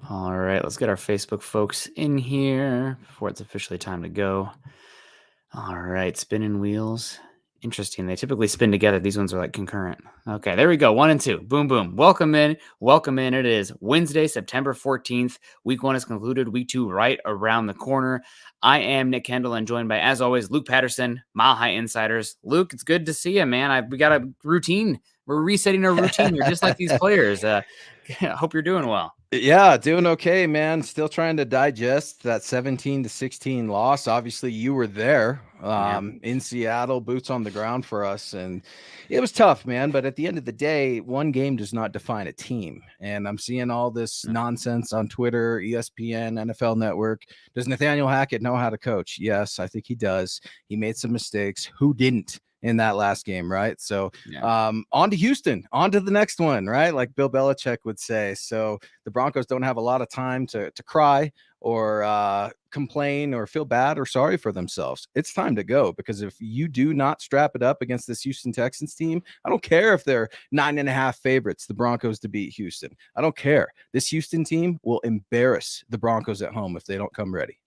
All right, let's get our Facebook folks in here before it's officially time to go. All right, spinning wheels. Interesting. They typically spin together. These ones are like concurrent. Okay, there we go. 1 and 2. Boom, boom. Welcome in. Welcome in. It is Wednesday, September 14th. Week 1 is concluded. Week 2 right around the corner. I am Nick Kendell and joined by, as always, Luke Patterson, Mile High Insiders. Luke, it's good to see you, man. We got a routine. We're resetting our routine. You're just like these players. I hope you're doing well. Yeah, doing okay, man. Still trying to digest that 17-16 loss. Obviously, you were there Yeah. in Seattle, boots on the ground for us. And it was tough, man. But at the end of the day, one game does not define a team. And I'm seeing all this nonsense on Twitter, ESPN, NFL Network. Does Nathaniel Hackett know how to coach? Yes, I think he does. He made some mistakes. Who didn't in that last game, right? So on to Houston, on to the next one, right? Like Bill Belichick would say. So the Broncos don't have a lot of time to cry or complain or feel bad or sorry for themselves. It's time to go, because if you do not strap it up against this Houston Texans team, I don't care if they're 9.5 favorites, the Broncos to beat Houston. I don't care. This Houston team will embarrass the Broncos at home if they don't come ready.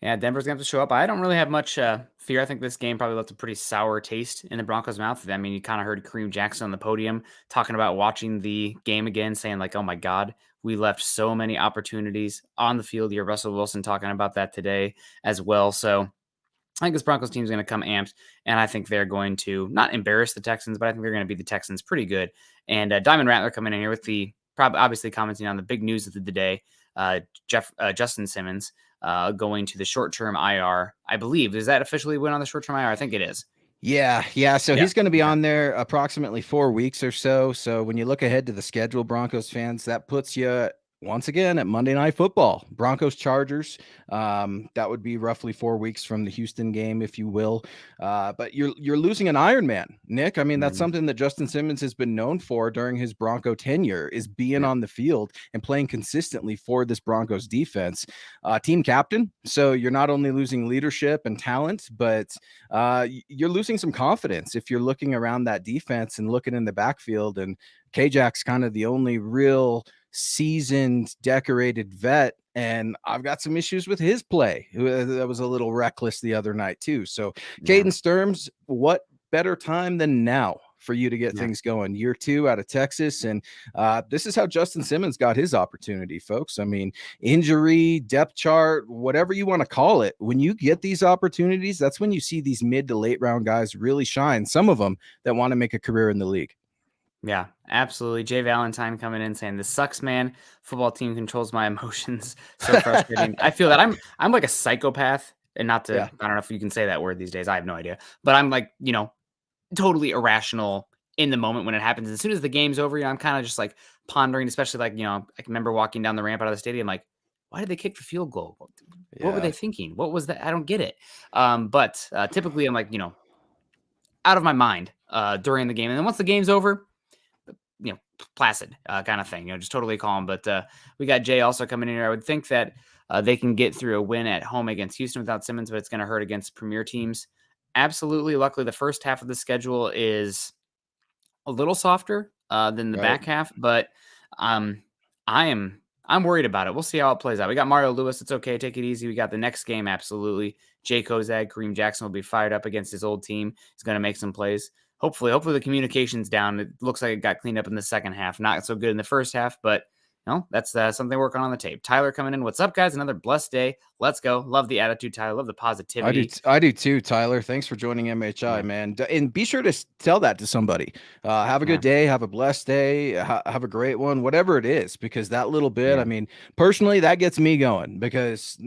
Yeah, Denver's going to have to show up. I don't really have much fear. I think this game probably left a pretty sour taste in the Broncos' mouth. I mean, you kind of heard Kareem Jackson on the podium talking about watching the game again, saying like, oh my God, we left so many opportunities on the field. You hear Russell Wilson talking about that today as well. So I think this Broncos team is going to come amped, and I think they're going to not embarrass the Texans, but I think they're going to beat the Texans pretty good. And Diamond Rattler coming in here with obviously commenting on the big news of the day, Justin Simmons going to the short-term IR. I believe, is that officially went on the short-term IR? I think it is. Yeah. So he's going to be on there approximately 4 weeks or so. So when you look ahead to the schedule, Broncos fans, that puts you once again at Monday Night Football, Broncos Chargers. That would be roughly 4 weeks from the Houston game, if you will. But you're losing an Iron Man, Nick. I mean, that's something that Justin Simmons has been known for during his Bronco tenure, is being on the field and playing consistently for this Broncos defense. Team captain. So you're not only losing leadership and talent, but you're losing some confidence if you're looking around that defense and looking in the backfield. And K-Jack's kind of the only real seasoned, decorated vet, and I've got some issues with his play. That was a little reckless the other night too. So Caden Sturms, what better time than now for you to get things going? Year 2 out of Texas, and this is how Justin Simmons got his opportunity, folks. I mean, injury, depth chart, whatever you want to call it, when you get these opportunities, that's when you see these mid to late round guys really shine, some of them that want to make a career in the league. Yeah, absolutely. Jay Valentine coming in saying, "This sucks, man. Football team controls my emotions. So frustrating." I feel that I'm like a psychopath, and not to, I don't know if you can say that word these days. I have no idea, but I'm like, totally irrational in the moment when it happens. As soon as the game's over, I'm kind of just like pondering, especially like, I can remember walking down the ramp out of the stadium, like, why did they kick the field goal? What were they thinking? What was that? I don't get it. But typically I'm like, out of my mind during the game. And then once the game's over, placid kind of thing, just totally calm. But we got Jay also coming in here. I would think that they can get through a win at home against Houston without Simmons, but it's going to hurt against premier teams. Absolutely. Luckily, the first half of the schedule is a little softer than the back half, but I'm worried about it. We'll see how it plays out. We got Mario Lewis. It's okay. Take it easy. We got the next game. Absolutely. Jay Kozak, Kareem Jackson will be fired up against his old team. He's going to make some plays. Hopefully the communication's down. It looks like it got cleaned up in the second half. Not so good in the first half, but that's something working on the tape. Tyler coming in. What's up, guys? Another blessed day. Let's go. Love the attitude, Tyler. Love the positivity. I do too, Tyler. Thanks for joining MHI, man. And be sure to tell that to somebody. Have a good day. Have a blessed day. Have a great one, whatever it is, because that little bit, I mean, personally, that gets me going, because,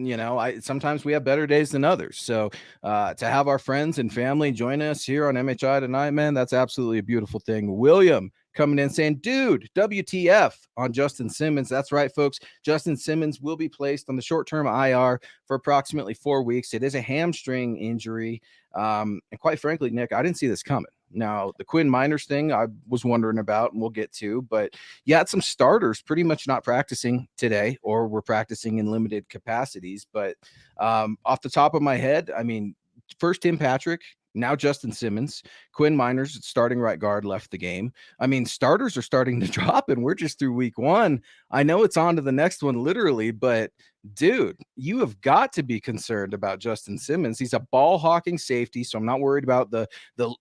sometimes we have better days than others. So to have our friends and family join us here on MHI tonight, man, that's absolutely a beautiful thing. William coming in saying, dude, WTF on Justin Simmons. That's right, folks. Justin Simmons will be placed on the short-term IR for approximately 4 weeks. It is a hamstring injury. And quite frankly, Nick, I didn't see this coming. Now, the Quinn Miners thing I was wondering about, and we'll get to, but you had some starters pretty much not practicing today, or were practicing in limited capacities. But off the top of my head, I mean, first Tim Patrick, Now Justin Simmons, Quinn Miners, starting right guard, left the game. I mean, starters are starting to drop, and we're just through week 1. I know it's on to the next one, literally, but dude, you have got to be concerned about Justin Simmons. He's a ball hawking safety, so I'm not worried about the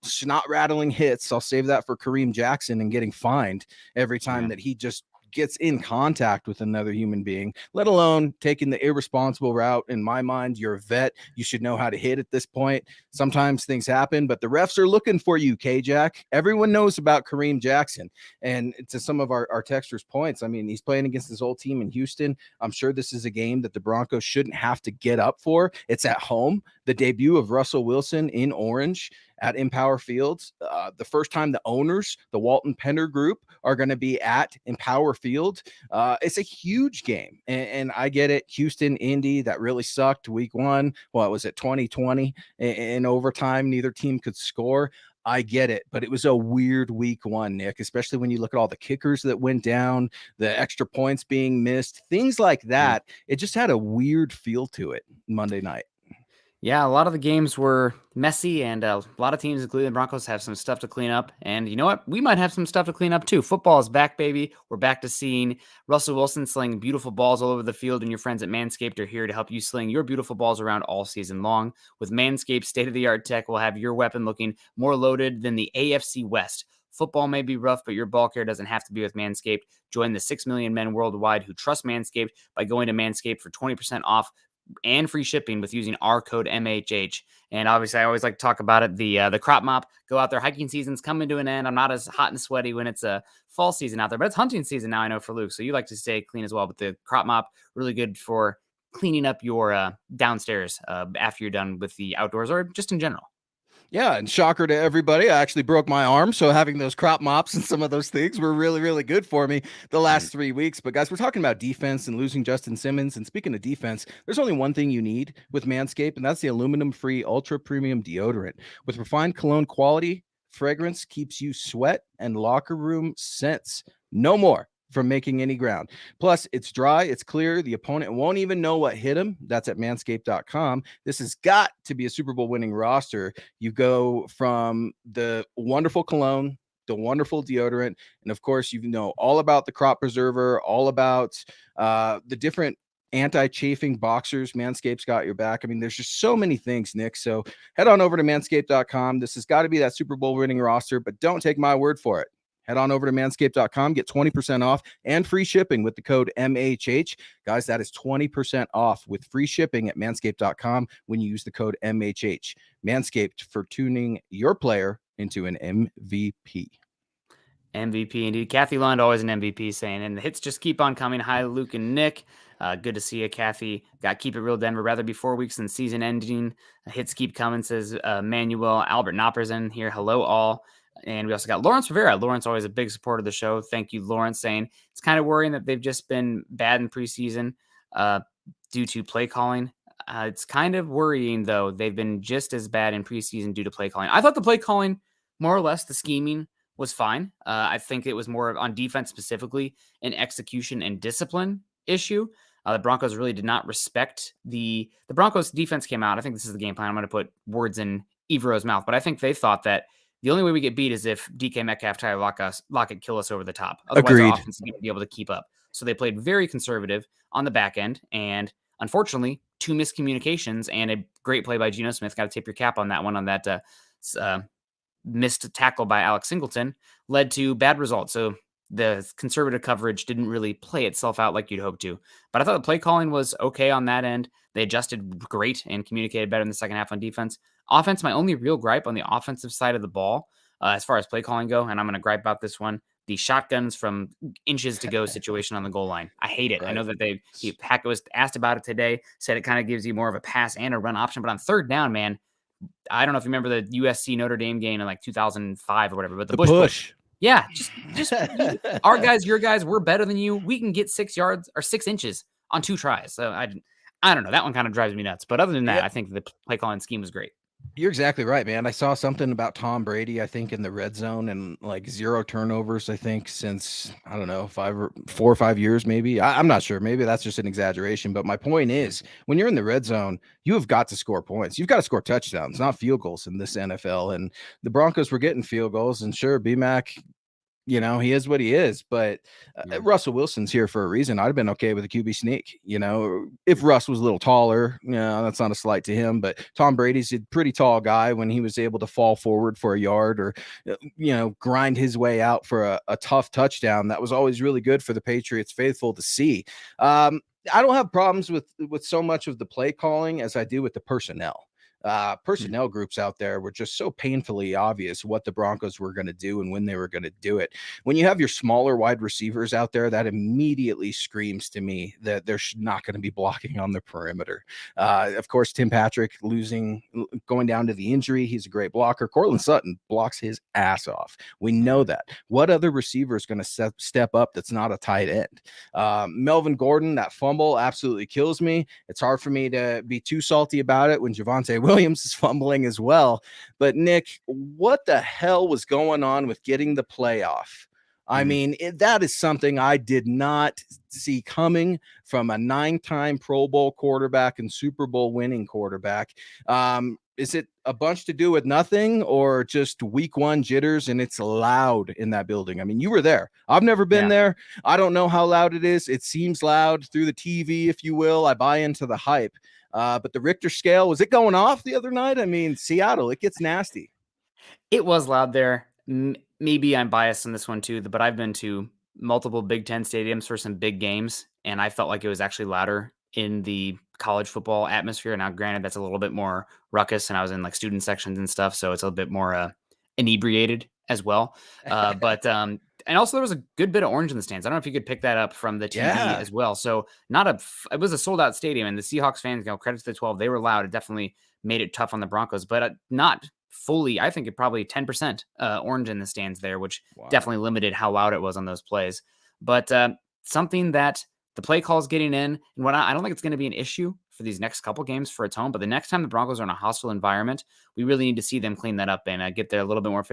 snot rattling hits. I'll save that for Kareem Jackson and getting fined every time that he just gets in contact with another human being, let alone taking the irresponsible route. In my mind, you're a vet. You should know how to hit at this point. Sometimes things happen, but the refs are looking for you, K-Jack. Everyone knows about Kareem Jackson. And to some of our texters' points, I mean, he's playing against his old team in Houston. I'm sure this is a game that the Broncos shouldn't have to get up for. It's at home. The debut of Russell Wilson in orange at Empower Fields. The first time the owners, the Walton Penner Group, are going to be at Empower Field. It's a huge game. And I get it. Houston, Indy, that really sucked week 1. Well, it was at 2020 in overtime. Neither team could score. I get it, but it was a weird week 1, Nick, especially when you look at all the kickers that went down, the extra points being missed, things like that. It just had a weird feel to it Monday night. Yeah, a lot of the games were messy, and a lot of teams, including the Broncos, have some stuff to clean up. And you know what? We might have some stuff to clean up too. Football is back, baby. We're back to seeing Russell Wilson sling beautiful balls all over the field, and your friends at Manscaped are here to help you sling your beautiful balls around all season long. With Manscaped state-of-the-art tech, we'll have your weapon looking more loaded than the AFC West. Football may be rough, but your ball care doesn't have to be with Manscaped. Join the 6 million men worldwide who trust Manscaped by going to Manscaped for 20% off and free shipping with using our code MHH. And obviously, I always like to talk about it. The crop mop, go out there. Hiking season's coming to an end. I'm not as hot and sweaty when it's a fall season out there, but it's hunting season now, I know, for Luke. So you like to stay clean as well. But the crop mop, really good for cleaning up your downstairs after you're done with the outdoors or just in general. Yeah, and shocker to everybody, I actually broke my arm, so having those crop mops and some of those things were really, really good for me the last 3 weeks. But guys, we're talking about defense and losing Justin Simmons. And speaking of defense, there's only one thing you need with Manscaped, and that's the aluminum-free ultra premium deodorant. With refined cologne quality, fragrance keeps you sweat and locker room scents. No more from making any ground. Plus, it's dry, it's clear, the opponent won't even know what hit him. That's at manscaped.com. This has got to be a Super Bowl winning roster. You go from the wonderful cologne, the wonderful deodorant, and of course, you know all about the crop preserver, all about the different anti-chafing boxers. Manscaped's got your back. I mean, there's just so many things, Nick. So head on over to manscaped.com. This has got to be that Super Bowl winning roster, but don't take my word for it. Head on over to manscaped.com, get 20% off and free shipping with the code MHH. Guys, that is 20% off with free shipping at manscaped.com when you use the code MHH. Manscaped, for tuning your player into an MVP. MVP indeed. Kathy Lund, always an MVP, saying, and the hits just keep on coming. Hi, Luke and Nick. Good to see you, Kathy. Got keep it real, Denver. Rather be 4 weeks than season ending. Hits keep coming, says Manuel. Albert Knopper's in here. Hello, all. And we also got Lawrence Rivera. Lawrence, always a big supporter of the show. Thank you, Lawrence, saying it's kind of worrying that they've just been bad in preseason due to play calling. It's kind of worrying, though. They've been just as bad in preseason due to play calling. I thought the play calling, more or less, the scheming was fine. I think it was more on defense specifically, an execution and discipline issue. The Broncos really did not respect the Broncos defense came out. I think this is the game plan. I'm going to put words in Evero's mouth, but I think they thought that the only way we get beat is if DK Metcalf, Tyler Lockett kill us over the top. Otherwise, Agreed. Our offense is going to be able to keep up. So they played very conservative on the back end. And unfortunately, 2 miscommunications and a great play by Geno Smith. Got to tip your cap on that one, on that missed tackle by Alex Singleton, led to bad results. So the conservative coverage didn't really play itself out like you'd hope to. But I thought the play calling was okay on that end. They adjusted great and communicated better in the second half on defense. Offense, my only real gripe on the offensive side of the ball, as far as play calling go, and I'm going to gripe about this one, the shotguns from inches to go situation on the goal line. I hate it. Right. I know that Hackett was asked about it today, said it kind of gives you more of a pass and a run option, but on third down, man, I don't know if you remember the USC Notre Dame game in like 2005 or whatever, but the push. Yeah, just our guys, your guys, we're better than you. We can get 6 yards or 6 inches on 2 tries. So I don't know. That one kind of drives me nuts. But other than that, I think the play calling scheme was great. You're exactly right, man. I saw something about Tom Brady, I think, in the red zone and like 0 turnovers, I think, since I don't know, 4 or 5 years, maybe. I'm not sure. Maybe that's just an exaggeration. But my point is, when you're in the red zone, you have got to score points. You've got to score touchdowns, not field goals in this NFL. And the Broncos were getting field goals, and sure, BMAC, he is what he is, but Yeah. Russell Wilson's here for a reason. I'd have been okay with a QB sneak, if Russ was a little taller. That's not a slight to him, but Tom Brady's a pretty tall guy. When he was able to fall forward for a yard or, grind his way out for a tough touchdown, that was always really good for the Patriots faithful to see. I don't have problems with so much of the play calling as I do with the personnel. Personnel groups out there were just so painfully obvious what the Broncos were going to do and when they were going to do it. When you have your smaller wide receivers out there, that immediately screams to me that they're not going to be blocking on the perimeter. Of course, Tim Patrick going down to the injury. He's a great blocker. Cortland Sutton blocks his ass off. We know that. What other receiver is going to step up that's not a tight end? Melvin Gordon, that fumble absolutely kills me. It's hard for me to be too salty about it when Javonte Williams is fumbling as well. But Nick, what the hell was going on with getting the playoff? I mean, that is something I did not see coming from a 9-time Pro Bowl quarterback and Super Bowl winning quarterback. Is it a bunch to do with nothing or just week one jitters and it's loud in that building? I mean, you were there. I've never been there. I don't know how loud it is. It seems loud through the TV, if you will. I buy into the hype. But the Richter scale, was it going off the other night? I mean, Seattle, it gets nasty. It was loud there. Maybe I'm biased on this one too, but I've been to multiple Big Ten stadiums for some big games, and I felt like it was actually louder in the college football atmosphere. Now, granted, that's a little bit more ruckus, and I was in like student sections and stuff, so it's a bit more inebriated as well. And also there was a good bit of orange in the stands. I don't know if you could pick that up from the TV as well. So it was a sold out stadium, and the Seahawks fans, credit to the 12, they were loud. It definitely made it tough on the Broncos, but not fully. I think it probably 10% orange in the stands there, which definitely limited how loud it was on those plays. But something that the play call is getting in, and I don't think it's going to be an issue for these next couple games for its home. But the next time the Broncos are in a hostile environment, we really need to see them clean that up and get there a little bit more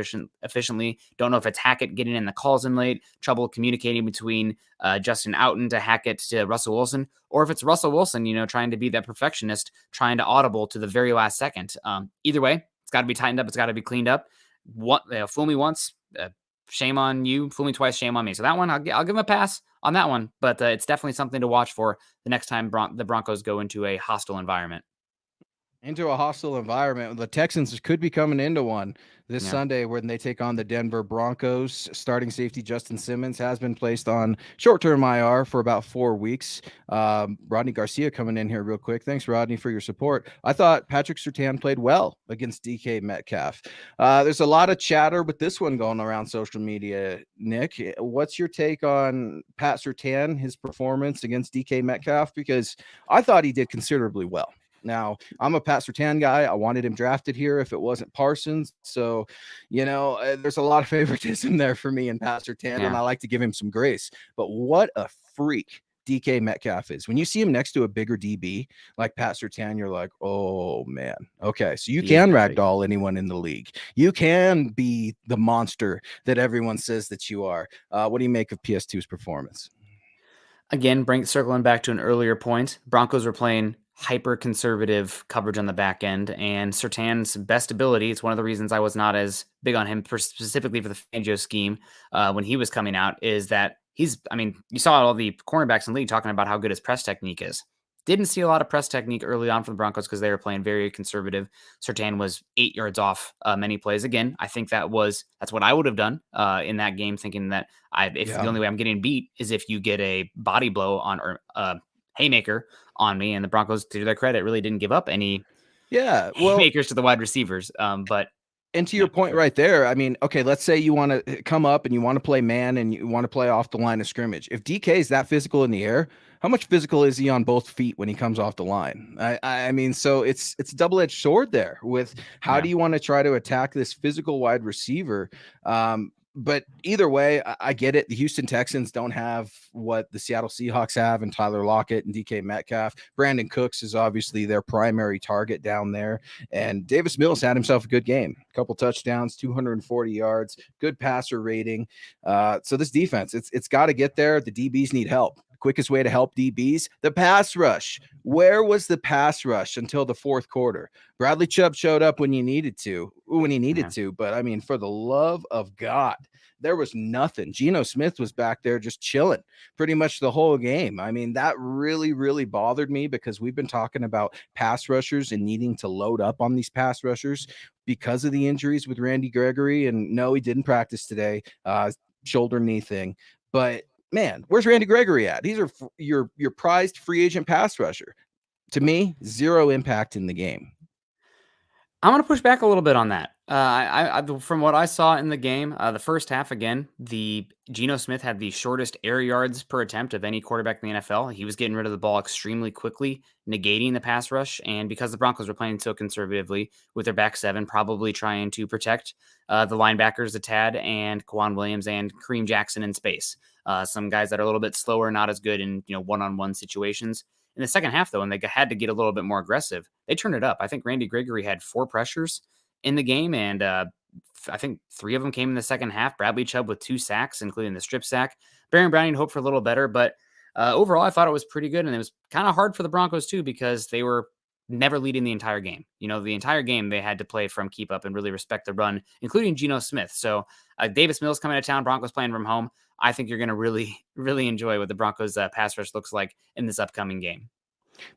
efficiently. Don't know if it's Hackett getting in the calls in late, trouble communicating between Justin Outen to Hackett to Russell Wilson, or if it's Russell Wilson, trying to be that perfectionist, trying to audible to the very last second. Either way, it's got to be tightened up. It's got to be cleaned up. Fool me once, shame on you. Fool me twice, shame on me. So that one, I'll give him a pass on that one. But it's definitely something to watch for the next time the Broncos go into a hostile environment. Into a hostile environment. The Texans could be coming into one this Sunday when they take on the Denver Broncos. Starting safety Justin Simmons has been placed on short-term IR for about 4 weeks. Rodney Garcia coming in here real quick. Thanks, Rodney, for your support. I thought Patrick Surtain played well against DK Metcalf. There's a lot of chatter with this one going around social media. Nick, what's your take on Pat Surtain, his performance against DK Metcalf? Because I thought he did considerably well. Now, I'm a Pat Surtain guy. I wanted him drafted here if it wasn't Parsons. So, there's a lot of favoritism there for me in Pat Surtain, and I like to give him some grace. But what a freak DK Metcalf is. When you see him next to a bigger DB like Pat Surtain, you're like, oh, man. Okay, so you can ragdoll anyone in the league. You can be the monster that everyone says that you are. What do you make of PS2's performance? Again, circling back to an earlier point, Broncos were playing hyper-conservative coverage on the back end, and Surtain's best ability, it's one of the reasons I was not as big on him specifically for the Fangio scheme when he was coming out, is that you saw all the cornerbacks in the league talking about how good his press technique is. Didn't see a lot of press technique early on for the Broncos because they were playing very conservative. Surtain was 8 yards off many plays. Again, I think that's what I would have done in that game, thinking that the only way I'm getting beat is if you get a body blow or haymaker on me. And the Broncos, to their credit, really didn't give up any haymakers to the wide receivers. And to your point right there, I mean, okay, let's say you want to come up and you want to play man and you want to play off the line of scrimmage. If DK is that physical in the air, how much physical is he on both feet when he comes off the line? I mean, so it's a double-edged sword there with how do you want to try to attack this physical wide receiver? But either way, I get it. The Houston Texans don't have what the Seattle Seahawks have and Tyler Lockett and DK Metcalf. Brandon Cooks is obviously their primary target down there. And Davis Mills had himself a good game. A couple touchdowns, 240 yards, good passer rating. So this defense, it's got to get there. The DBs need help. Quickest way to help DBs, the pass rush. Where was the pass rush until the fourth quarter? Bradley Chubb showed up when he needed to, but I mean, for the love of God, there was nothing. Geno Smith was back there just chilling pretty much the whole game. I mean, that really, really bothered me because we've been talking about pass rushers and needing to load up on these pass rushers because of the injuries with Randy Gregory. And no, he didn't practice today, shoulder knee thing, but man, where's Randy Gregory at? He's your prized free agent pass rusher. To me, zero impact in the game. I'm going to push back a little bit on that. From what I saw in the game, the first half, again, the Geno Smith had the shortest air yards per attempt of any quarterback in the NFL. He was getting rid of the ball extremely quickly, negating the pass rush. And because the Broncos were playing so conservatively with their back seven, probably trying to protect the linebackers, the Tad and Kwan Williams and Kareem Jackson in space. Some guys that are a little bit slower, not as good in one-on-one situations. In the second half, though, when they had to get a little bit more aggressive, they turned it up. I think Randy Gregory had 4 pressures in the game, and I think 3 of them came in the second half. Bradley Chubb with 2 sacks, including the strip sack. Baron Browning hoped for a little better, but overall, I thought it was pretty good, and it was kind of hard for the Broncos, too, because they were never leading the entire game. The entire game they had to play from keep up and really respect the run, including Geno Smith. So Davis Mills coming to town, Broncos playing from home. I think you're going to really, really enjoy what the Broncos pass rush looks like in this upcoming game.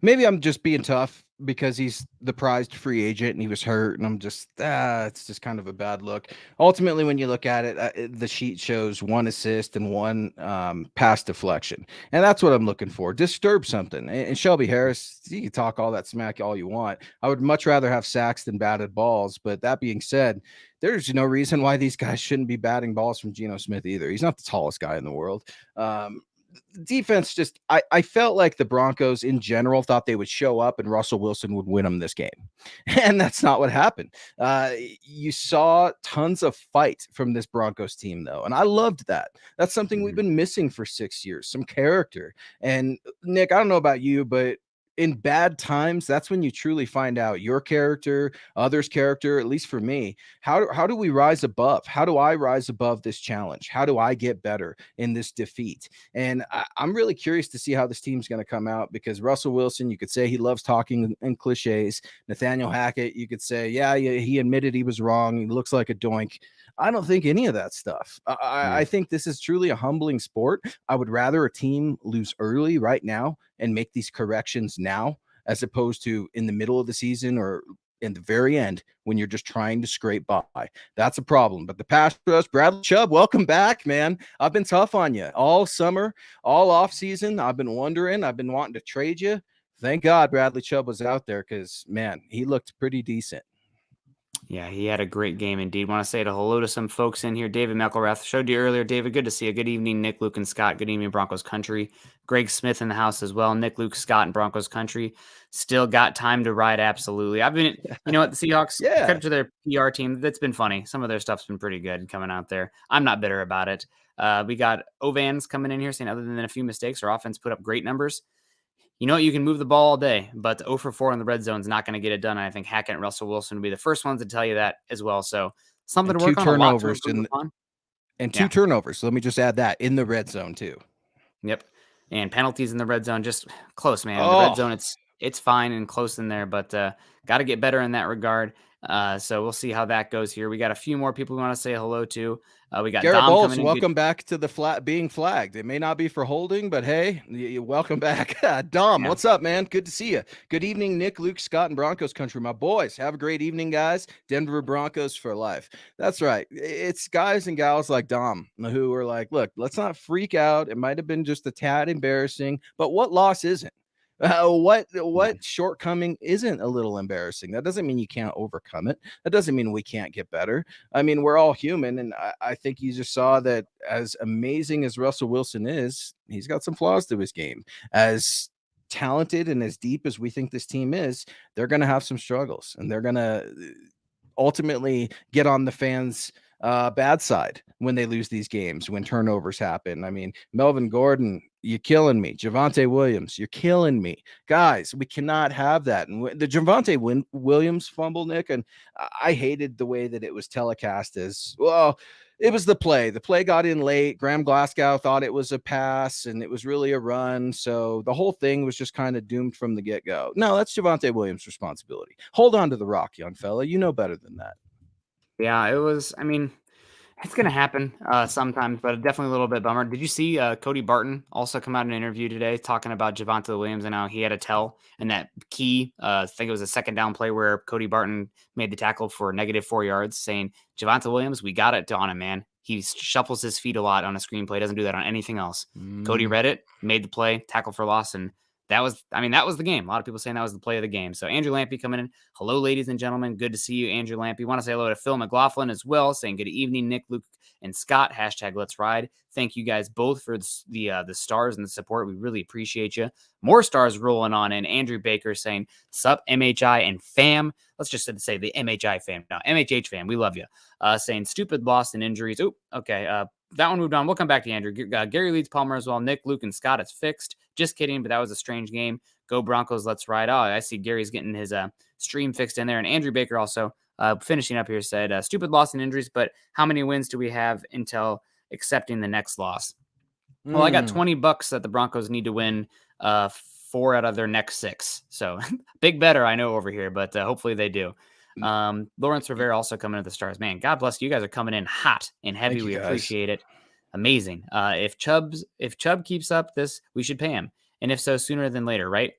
Maybe I'm just being tough because he's the prized free agent and he was hurt, and I'm just it's just kind of a bad look. Ultimately, when you look at it, the sheet shows 1 assist and 1 pass deflection, and that's what I'm looking for. Disturb something. And Shelby Harris, you can talk all that smack all you want. I would much rather have sacks than batted balls. But that being said, there's no reason why these guys shouldn't be batting balls from Geno Smith either. He's not the tallest guy in the world. Defense just I felt like the Broncos in general thought they would show up and Russell Wilson would win them this game. And that's not what happened. You saw tons of fight from this Broncos team, though. And I loved that. That's something we've been missing for 6 years, some character. And Nick, I don't know about you, but in bad times, that's when you truly find out your character, others' character. At least for me, how do we rise above? How do I rise above this challenge? How do I get better in this defeat? And I'm really curious to see how this team's going to come out, because Russell Wilson, you could say he loves talking in cliches. Nathaniel Hackett, you could say, yeah, he admitted he was wrong. He looks like a doink. I don't think any of that stuff. I think this is truly a humbling sport. I would rather a team lose early right now and make these corrections now, as opposed to in the middle of the season or in the very end when you're just trying to scrape by. That's a problem. But the pass rush, Bradley Chubb, welcome back, man. I've been tough on you all summer, all off season. I've been wanting to trade you. Thank God Bradley Chubb was out there, because, man, he looked pretty decent. Yeah, he had a great game indeed. Want to say hello to some folks in here. David McElrath showed you earlier. David, good to see you. Good evening, Nick, Luke, and Scott. Good evening, Broncos Country. Greg Smith in the house as well. Nick, Luke, Scott, and Broncos Country. Still got time to ride, absolutely. I've been, the Seahawks, credit to their PR team. That's been funny. Some of their stuff's been pretty good coming out there. I'm not bitter about it. We got Ovans coming in here saying, other than a few mistakes, our offense put up great numbers. You can move the ball all day, but 0 for 4 in the red zone is not going to get it done. And I think Hackett and Russell Wilson will be the first ones to tell you that as well. So something to work on. Turnovers and 2 turnovers. So let me just add that in the red zone too. Yep. And penalties in the red zone, just close, man. The red zone, it's fine and close in there, but got to get better in that regard. So we'll see how that goes here. We got a few more people we want to say hello to. We got Garrett Dom Bowles, coming in. Welcome back to the being flagged. It may not be for holding, but hey, welcome back. Dom, What's up, man? Good to see you. Good evening, Nick, Luke, Scott, and Broncos Country. My boys, have a great evening, guys. Denver Broncos for life. That's right. It's guys and gals like Dom who are like, look, let's not freak out. It might have been just a tad embarrassing, but what loss isn't? What shortcoming isn't a little embarrassing? That doesn't mean you can't overcome it. That doesn't mean we can't get better. I mean, we're all human, and I think you just saw that as amazing as Russell Wilson is, he's got some flaws to his game. As talented and as deep as we think this team is, they're going to have some struggles, and they're going to ultimately get on the fans' bad side when they lose these games, when turnovers happen. I mean, Melvin Gordon, you're killing me. Javonte Williams, you're killing me. Guys, we cannot have that. And the Javonte Williams fumble, Nick, and I hated the way that it was telecast as, well, it was the play. The play got in late. Graham Glasgow thought it was a pass, and it was really a run. So the whole thing was just kind of doomed from the get-go. No, that's Javonte Williams' responsibility. Hold on to the rock, young fella. You know better than that. Yeah, it was. I mean, it's going to happen sometimes, but definitely a little bit bummer. Did you see Cody Barton also come out in an interview today talking about Javonte Williams and how he had a tell and that key, I think it was a second down play where Cody Barton made the tackle for -4 yards, saying, Javonte Williams, we got it on him, man. He shuffles his feet a lot on a screenplay, doesn't do that on anything else. Cody read it, made the play, tackle for loss, and that was the game. A lot of people saying that was the play of the game. So Andrew Lampy coming in. Hello, ladies and gentlemen. Good to see you, Andrew Lampy. Want to say hello to Phil McLaughlin as well, saying good evening, Nick, Luke, and Scott. # Let's Ride. Thank you guys both for the stars and the support. We really appreciate you. More stars rolling on in. Andrew Baker saying, sup, MHI and fam. Let's just say the MHI fam. No, MHH fam. We love you. Saying stupid loss and injuries. Oh, okay. That one moved on. We'll come back to Andrew. Gary Leeds Palmer as well. Nick, Luke, and Scott, it's fixed. Just kidding, but that was a strange game. Go Broncos, let's ride. Oh, I see Gary's getting his stream fixed in there. And Andrew Baker also finishing up here said, stupid loss and injuries, but how many wins do we have until accepting the next loss? Well, I got $20 that the Broncos need to win 4 out of their next 6. So big better, I know, over here, but hopefully they do. Lawrence Rivera also coming to the stars. Man, God bless you. You guys are coming in hot and heavy. We appreciate it. Amazing. If Chubb keeps up this, we should pay him. And if so, sooner than later, right?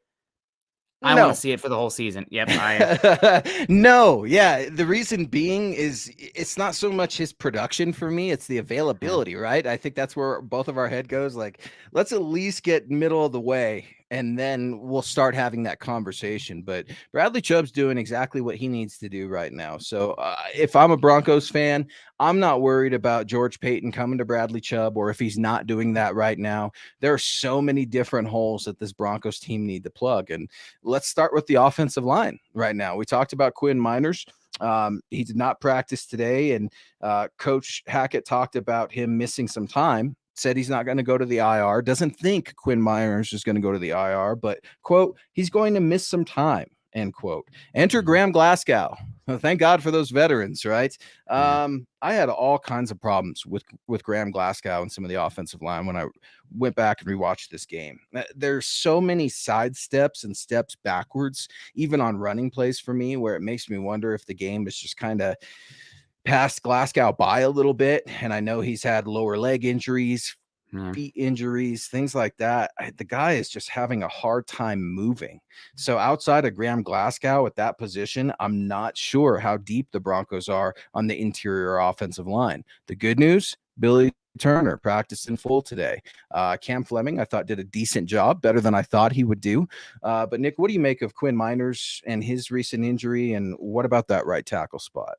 I want to see it for the whole season. Yep. No. Yeah. The reason being is it's not so much his production for me. It's the availability, right? I think that's where both of our head goes. Like, let's at least get middle of the way, and then we'll start having that conversation. But Bradley Chubb's doing exactly what he needs to do right now. So if I'm a Broncos fan, I'm not worried about George Payton coming to Bradley Chubb, or if he's not doing that right now. There are so many different holes that this Broncos team need to plug. And let's start with the offensive line right now. We talked about Quinn Miners. He did not practice today, and Coach Hackett talked about him missing some time. Said he's not going to go to the IR. Doesn't think Quinn Miners is going to go to the IR, but, quote, he's going to miss some time, end quote. Enter Graham Glasgow. Thank God for those veterans, right? I had all kinds of problems with Graham Glasgow and some of the offensive line when I went back and rewatched this game. There's so many side steps and steps backwards, even on running plays for me, where it makes me wonder if the game is just kind of passed Glasgow by a little bit. And I know he's had lower leg injuries, feet injuries, things like that. The guy is just having a hard time moving. So outside of Graham Glasgow at that position, I'm not sure how deep the Broncos are on the interior offensive line. The good news, Billy Turner practiced in full today. Cam Fleming, I thought, did a decent job, better than I thought he would do. But Nick, what do you make of Quinn Miners and his recent injury? And what about that right tackle spot?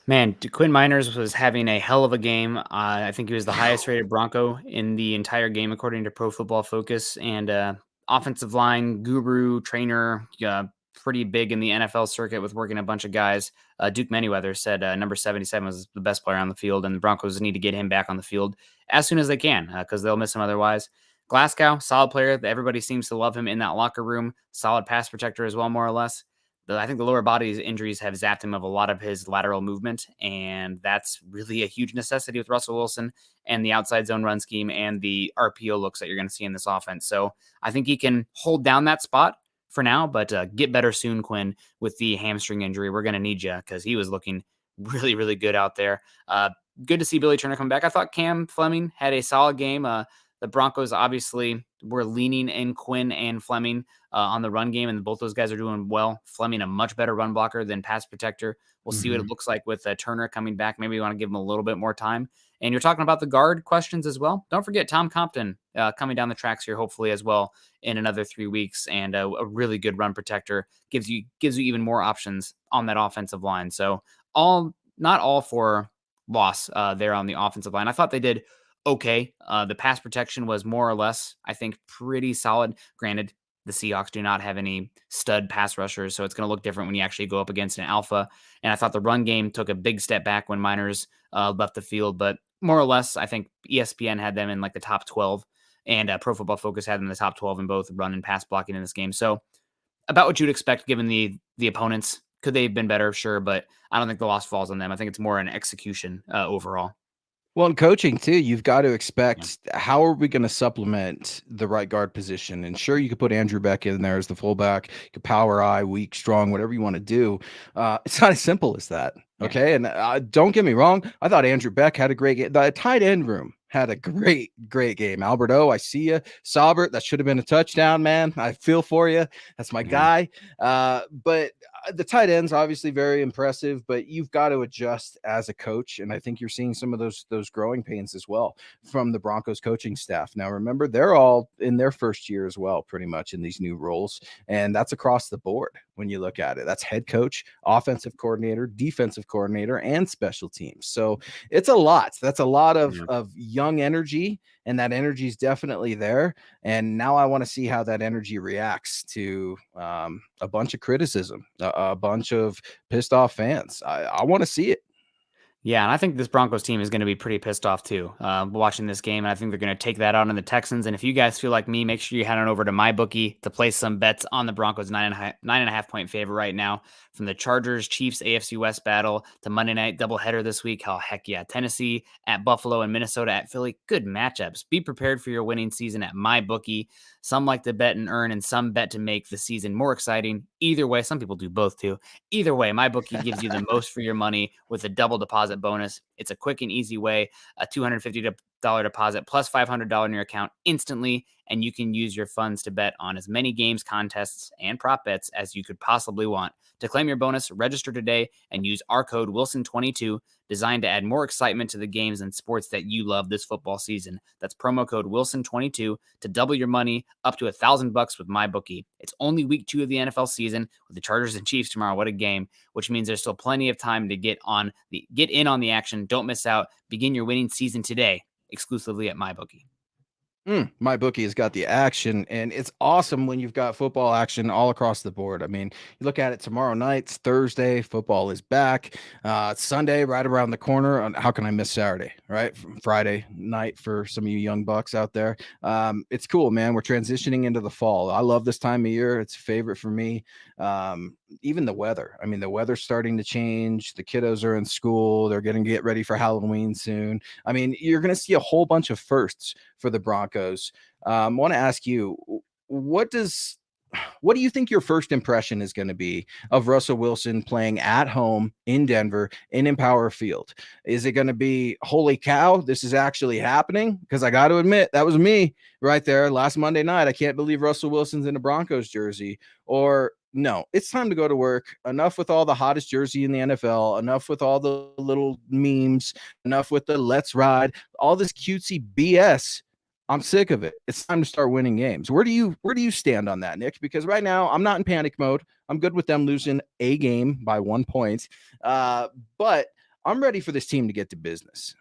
Man, Quinn Miners was having a hell of a game. I think he was the highest rated Bronco in the entire game, according to Pro Football Focus. And offensive line guru, trainer, pretty big in the NFL circuit with working a bunch of guys. Duke Manyweather said number 77 was the best player on the field, and the Broncos need to get him back on the field as soon as they can because they'll miss him otherwise. Glasgow, solid player. Everybody seems to love him in that locker room. Solid pass protector as well, more or less. I think the lower body injuries have zapped him of a lot of his lateral movement, and that's really a huge necessity with Russell Wilson and the outside zone run scheme and the RPO looks that you're going to see in this offense. So I think he can hold down that spot for now, but get better soon, Quinn, with the hamstring injury. We're going to need you because he was looking really, really good out there. Good to see Billy Turner come back. I thought Cam Fleming had a solid game. The Broncos obviously were leaning in Quinn and Fleming on the run game, and both those guys are doing well. Fleming, a much better run blocker than pass protector. We'll see what it looks like with Turner coming back. Maybe we want to give him a little bit more time. And you're talking about the guard questions as well. Don't forget Tom Compton coming down the tracks here, hopefully as well in another 3 weeks, and a really good run protector gives you even more options on that offensive line. So not all for loss there on the offensive line. I thought they did okay. The pass protection was more or less, I think, pretty solid. Granted, The Seahawks do not have any stud pass rushers, so it's going to look different when you actually go up against an alpha. And I thought the run game took a big step back when Miners left the field, but more or less, I think ESPN had them in like the top 12, and Pro Football Focus had them in the top 12 in both run and pass blocking in this game. So about what you'd expect given the opponents. Could they have been better? Sure, but I don't think the loss falls on them. I think it's more an execution overall. Well, in coaching too, you've got to expect how are we going to supplement the right guard position? And sure, you could put Andrew Beck in there as the fullback, you could power eye, weak, strong, whatever you want to do. It's not as simple as that. Okay. And don't get me wrong. I thought Andrew Beck had a great game. The tight end room had a great game. Alberto, I see you. Saubert, that should have been a touchdown, man. I feel for you. That's my guy. But the tight ends obviously very impressive, but you've got to adjust as a coach. And I think you're seeing some of those growing pains as well from the Broncos coaching staff. Now, remember, they're all in their first year as well, pretty much in these new roles. And that's across the board when you look at it. That's head coach, offensive coordinator, defensive coordinator, and special teams. So it's a lot. That's a lot of young energy, and that energy is definitely there. And now I want to see how that energy reacts to a bunch of criticism, a bunch of pissed off fans. I want to see it. Yeah, and I think this Broncos team is going to be pretty pissed off too, watching this game. And I think they're going to take that out on the Texans. And if you guys feel like me, make sure you head on over to MyBookie to place some bets on the Broncos 9.5 point favorite right now. From the Chargers Chiefs AFC West battle to Monday night doubleheader this week. Oh, heck yeah. Tennessee at Buffalo and Minnesota at Philly. Good matchups. Be prepared for your winning season at MyBookie. Some like to bet and earn, and some bet to make the season more exciting. Either way, some people do both too. Either way, MyBookie gives you the most for your money with a double deposit bonus. It's a quick and easy way, a $250 deposit plus $500 in your account instantly, and you can use your funds to bet on as many games, contests, and prop bets as you could possibly want. To claim your bonus, register today and use our code Wilson22, designed to add more excitement to the games and sports that you love this football season. That's promo code Wilson22 to double your money up to $1,000 with MyBookie. It's only week 2 of the NFL season with the Chargers and Chiefs tomorrow. What a game, which means there's still plenty of time to get in on the action. Don't miss out. Begin your winning season today, exclusively at MyBookie. MyBookie has got the action, and it's awesome when you've got football action all across the board. I mean, you look at it tomorrow night, it's Thursday, football is back. It's Sunday right around the corner. How can I miss Saturday, right? Friday night for some of you young bucks out there. It's cool, man. We're transitioning into the fall. I love this time of year. It's a favorite for me. Even the weather. I mean, the weather's starting to change. The kiddos are in school. They're going to get ready for Halloween soon. I mean, you're going to see a whole bunch of firsts for the Broncos. I want to ask you, what do you think your first impression is going to be of Russell Wilson playing at home in Denver in Empower Field? Is it going to be, holy cow, this is actually happening? Because I got to admit, that was me right there last Monday night. I can't believe Russell Wilson's in a Broncos jersey. Or no, it's time to go to work. Enough with all the hottest jersey in the NFL. Enough with all the little memes. Enough with the let's ride. All this cutesy BS. I'm sick of it. It's time to start winning games. Where do you stand on that, Nick? Because right now I'm not in panic mode. I'm good with them losing a game by 1 point. But I'm ready for this team to get to business.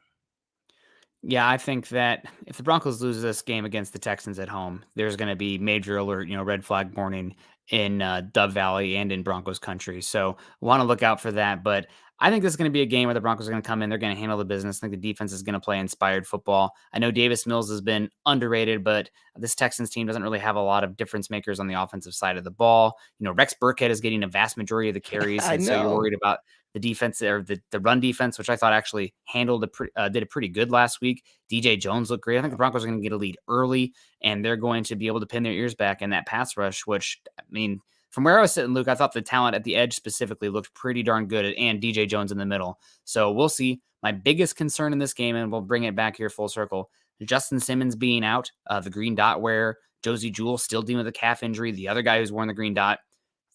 Yeah, I think that if the Broncos lose this game against the Texans at home, there's going to be major alert, red flag warning in Dove Valley and in Broncos Country. So want to look out for that. But I think this is going to be a game where the Broncos are going to come in. They're going to handle the business. I think the defense is going to play inspired football. I know Davis Mills has been underrated, but this Texans team doesn't really have a lot of difference makers on the offensive side of the ball. Rex Burkhead is getting a vast majority of the carries. And so you're worried about the defense or the run defense, which I thought actually did it pretty good last week. DJ Jones looked great. I think the Broncos are going to get a lead early, and they're going to be able to pin their ears back in that pass rush, which, I mean, from where I was sitting, Luke, I thought the talent at the edge specifically looked pretty darn good, and DJ Jones in the middle. So we'll see. My biggest concern in this game, and we'll bring it back here full circle, Justin Simmons being out, the green dot wearer, Josie Jewell still dealing with a calf injury, the other guy who's worn the green dot.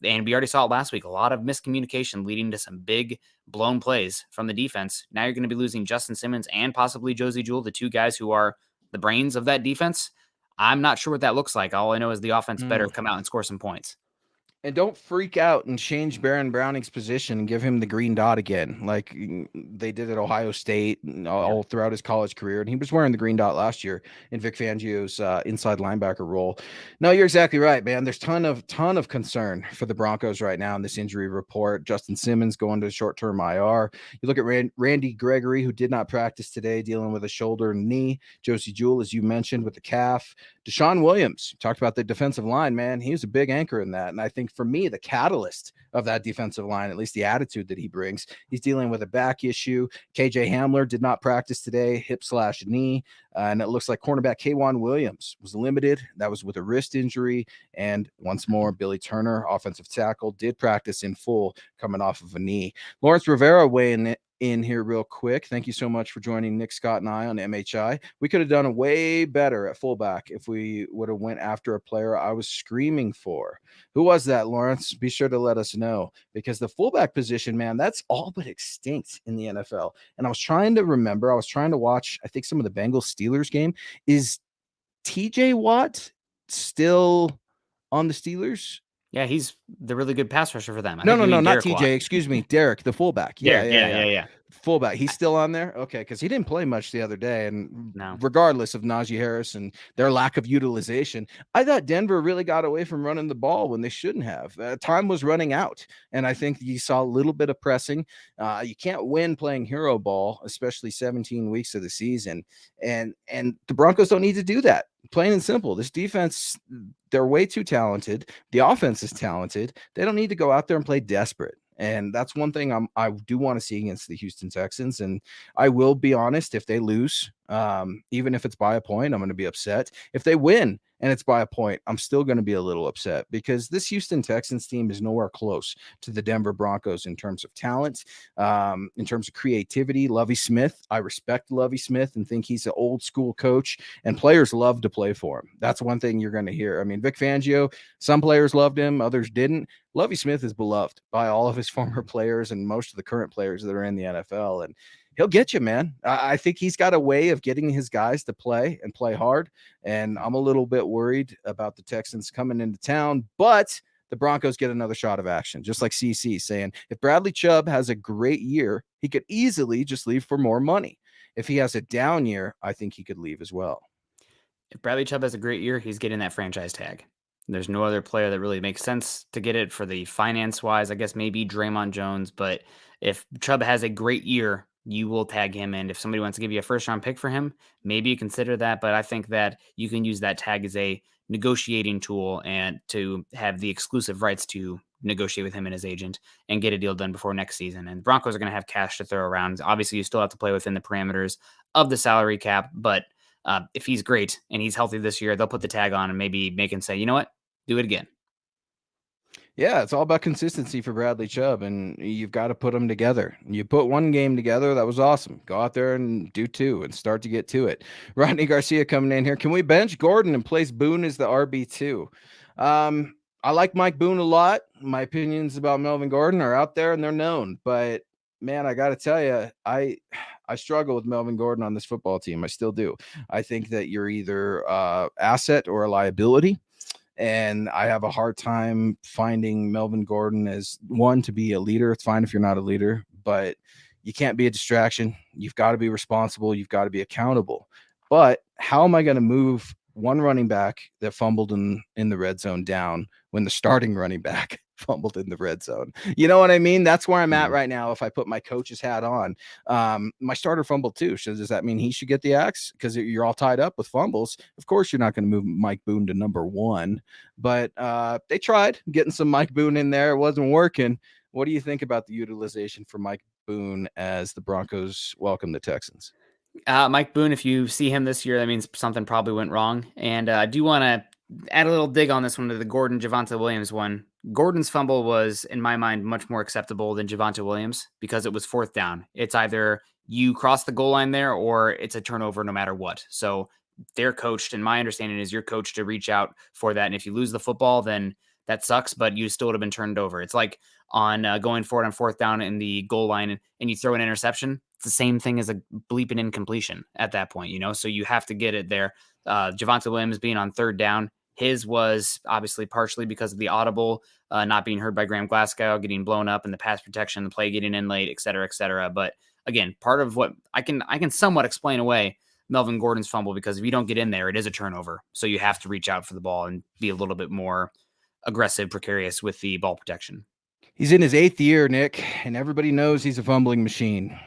And we already saw it last week, a lot of miscommunication leading to some big blown plays from the defense. Now you're going to be losing Justin Simmons and possibly Josie Jewell, the two guys who are the brains of that defense. I'm not sure what that looks like. All I know is the offense better come out and score some points. And don't freak out and change Baron Browning's position and give him the green dot again, like they did at Ohio State and all throughout his college career. And he was wearing the green dot last year in Vic Fangio's inside linebacker role. No, you're exactly right, man. There's ton of concern for the Broncos right now in this injury report. Justin Simmons going to short-term IR. You look at Randy Gregory, who did not practice today, dealing with a shoulder and knee. Josie Jewell, as you mentioned, with the calf. Deshaun Williams, talked about the defensive line, man. He was a big anchor in that. And I think for me, the catalyst of that defensive line, at least the attitude that he brings, he's dealing with a back issue. KJ Hamler did not practice today, hip/knee. And it looks like cornerback K'Wan Williams was limited. That was with a wrist injury. And once more, Billy Turner, offensive tackle, did practice in full coming off of a knee. Lawrence Rivera weighing in here real quick. Thank you so much for joining Nick, Scott, and I on MHI. We could have done a way better at fullback if we would have went after a player I was screaming for. Who was that, Lawrence? Be sure to let us know, because the fullback position, man, that's all but extinct in the NFL. And I was trying to remember, I was trying to watch, I think, some of the Bengals Steelers game. Is TJ Watt still on the Steelers? Yeah, he's the really good pass rusher for them. No, not TJ. Watt. Excuse me, Derek, the fullback. Yeah. Fullback. He's still on there? Okay, because he didn't play much the other day. And no. Regardless of Najee Harris and their lack of utilization, I thought Denver really got away from running the ball when they shouldn't have. Time was running out, and I think you saw a little bit of pressing. You can't win playing hero ball, especially 17 weeks of the season. And the Broncos don't need to do that. Plain and simple. This defense, they're way too talented. The offense is talented. They don't need to go out there and play desperate. And that's one thing I do want to see against the Houston Texans. And I will be honest, if they lose, even if it's by a point, I'm going to be upset. If they win and it's by a point, I'm still going to be a little upset, because this Houston Texans team is nowhere close to the Denver Broncos in terms of talent, in terms of creativity. Lovie Smith, I respect Lovie Smith and think he's an old school coach, and players love to play for him. That's one thing you're going to hear. I mean, Vic Fangio, some players loved him, others didn't. Lovie Smith is beloved by all of his former players and most of the current players that are in the NFL. And he'll get you, man. I think he's got a way of getting his guys to play and play hard. And I'm a little bit worried about the Texans coming into town, but the Broncos get another shot of action, just like CC saying, if Bradley Chubb has a great year, he could easily just leave for more money. If he has a down year, I think he could leave as well. If Bradley Chubb has a great year, he's getting that franchise tag. There's no other player that really makes sense to get it for the finance-wise. I guess maybe Draymond Jones, but if Chubb has a great year, you will tag him. And if somebody wants to give you a first-round pick for him, maybe you consider that. But I think that you can use that tag as a negotiating tool and to have the exclusive rights to negotiate with him and his agent and get a deal done before next season. And Broncos are going to have cash to throw around. Obviously, you still have to play within the parameters of the salary cap, but if he's great and he's healthy this year, they'll put the tag on and maybe make him say, you know what, do it again. Yeah, it's all about consistency for Bradley Chubb, and you've got to put them together. You put one game together, that was awesome. Go out there and do two and start to get to it. Rodney Garcia coming in here. Can we bench Gordon and place Boone as the RB2? I like Mike Boone a lot. My opinions about Melvin Gordon are out there and they're known, but man, I got to tell you, I struggle with Melvin Gordon on this football team. I still do. I think that you're either asset or a liability. And I have a hard time finding Melvin Gordon as one to be a leader. It's fine if you're not a leader, but you can't be a distraction. You've got to be responsible. You've got to be accountable. But how am I going to move one running back that fumbled in the red zone down when the starting running back fumbled in the red zone? You know what I mean? That's where I'm at right now. If I put my coach's hat on, my starter fumbled too. So does that mean he should get the axe? Because you're all tied up with fumbles. Of course, you're not going to move Mike Boone to number one, but they tried getting some Mike Boone in there. It wasn't working. What do you think about the utilization for Mike Boone as the Broncos welcome the Texans? Mike Boone, if you see him this year, that means something probably went wrong. And I do want to add a little dig on this one to the Gordon Javonte Williams one. Gordon's fumble was, in my mind, much more acceptable than Javonte Williams because it was fourth down. It's either you cross the goal line there or it's a turnover no matter what. So they're coached, and my understanding is you're coached to reach out for that. And if you lose the football, then that sucks, but you still would have been turned over. It's like on going forward on fourth down in the goal line and you throw an interception. It's the same thing as a bleeping incompletion at that point, you know? So you have to get it there. Javonte Williams being on third down, His was obviously partially because of the audible, not being heard by Graham Glasgow, getting blown up, and the pass protection, the play getting in late, et cetera, et cetera. But again, part of what I can somewhat explain away Melvin Gordon's fumble, because if you don't get in there, it is a turnover. So you have to reach out for the ball and be a little bit more aggressive, precarious with the ball protection. He's in his 8th year, Nick, and everybody knows he's a fumbling machine.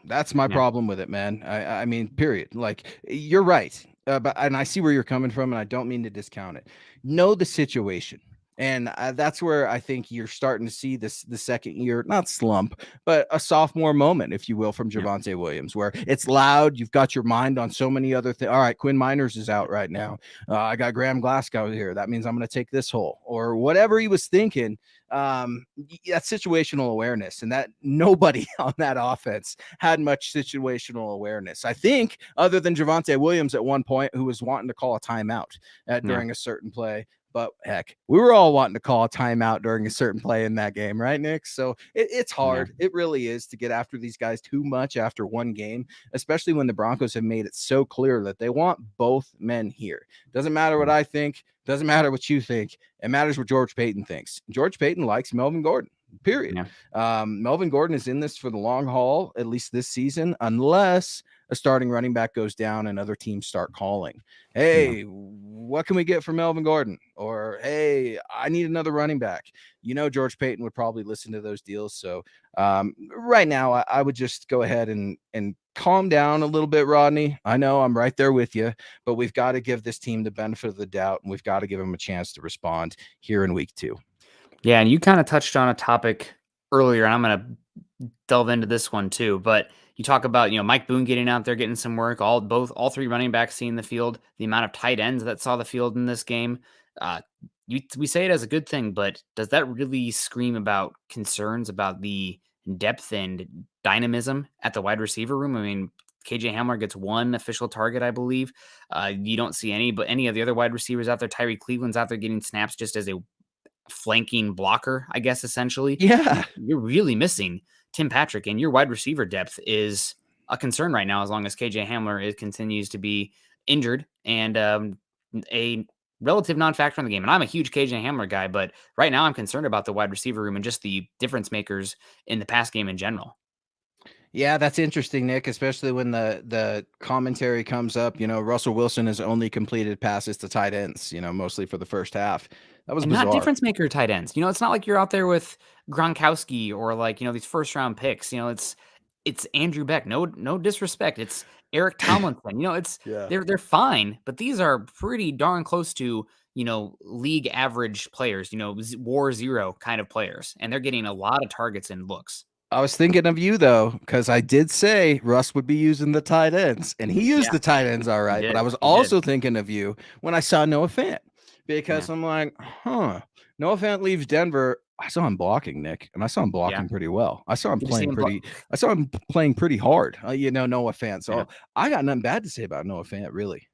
That's my problem with it, man. I mean, period. Like, you're right. And I see where you're coming from, and I don't mean to discount it. Know the situation. And that's where I think you're starting to see the second year, not slump, but a sophomore moment, if you will, from Javonte Williams, where it's loud. You've got your mind on so many other things. All right, Quinn Miners is out right now. I got Graham Glasgow here. That means I'm going to take this hole, or whatever he was thinking. That situational awareness, and that nobody on that offense had much situational awareness. I think, other than Javonte Williams at one point, who was wanting to call a timeout during a certain play. But heck, we were all wanting to call a timeout during a certain play in that game, right, Nick? So it's hard. It really is to get after these guys too much after one game, especially when the Broncos have made it so clear that they want both men here. Doesn't matter what I think. Doesn't matter what you think. It matters what George Paton thinks. George Paton likes Melvin Gordon. Period. Melvin Gordon is in this for the long haul, at least this season, unless a starting running back goes down and other teams start calling, hey, what can we get for Melvin Gordon? Or, hey, I need another running back. George Paton would probably listen to those deals. So right now, I would just go ahead and calm down a little bit, Rodney. I know I'm right there with you, but we've got to give this team the benefit of the doubt, and we've got to give them a chance to respond here in week 2. Yeah, and you kind of touched on a topic earlier, and I'm going to delve into this one too. But you talk about, Mike Boone getting out there, getting some work, all 3 running backs seeing the field, the amount of tight ends that saw the field in this game. We say it as a good thing, but does that really scream about concerns about the depth and dynamism at the wide receiver room? I mean, KJ Hamler gets 1 official target, I believe. You don't see any of the other wide receivers out there. Tyree Cleveland's out there getting snaps just as a flanking blocker, I guess, essentially. Yeah. You're really missing Tim Patrick, and your wide receiver depth is a concern right now as long as KJ Hamler continues to be injured and a relative non-factor in the game. And I'm a huge KJ Hamler guy, but right now I'm concerned about the wide receiver room and just the difference makers in the pass game in general. Yeah, that's interesting, Nick, especially when the commentary comes up. Russell Wilson has only completed passes to tight ends, mostly for the first half. That was bizarre. Not difference maker tight ends. It's not like you're out there with Gronkowski or like, these first round picks. It's Andrew Beck. No disrespect. It's Eric Tomlinson. They're fine, but these are pretty darn close to, league average players, war zero kind of players. And they're getting a lot of targets and looks. I was thinking of you, though, because I did say Russ would be using the tight ends, and he used the tight ends all right. But I was also thinking of you when I saw Noah Fant, because I'm like, Noah Fant leaves Denver. I saw him blocking, Nick, and I saw him blocking pretty well. I saw him playing pretty hard. Noah Fant. So I got nothing bad to say about Noah Fant, really.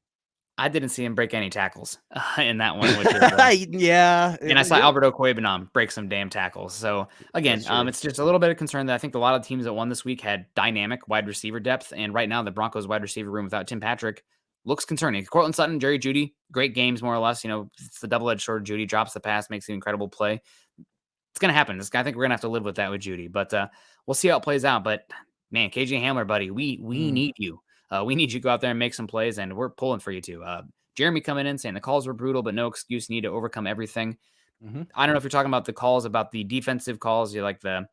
I didn't see him break any tackles in that one. Which is, and I saw Albert Okwuegbunam break some damn tackles. So again, it's just a little bit of concern that I think a lot of teams that won this week had dynamic wide receiver depth, and right now the Broncos wide receiver room without Tim Patrick looks concerning. Cortland Sutton, Jerry Jeudy, great games more or less. It's the double-edged sword. Jeudy drops the pass, makes an incredible play. It's gonna happen. I think we're gonna have to live with that with Jeudy, but we'll see how it plays out. But man, KJ Hamler, buddy, we need you. We need you to go out there and make some plays, and we're pulling for you too. Jeremy coming in saying the calls were brutal, but no excuse. You need to overcome everything. I don't know if you're talking about the calls, about the defensive calls, you like the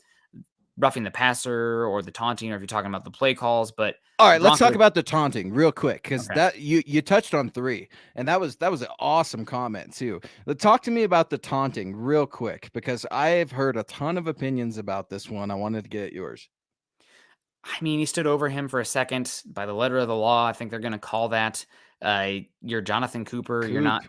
roughing the passer or the taunting, or if you're talking about the play calls. But all right, let's talk about the taunting real quick, because that you touched on 3, and that was an awesome comment too. Talk to me about the taunting real quick, because I've heard a ton of opinions about this one. I wanted to get yours. I mean, he stood over him for a second. By the letter of the law, I think they're going to call that. You're Jonathan Cooper. You're not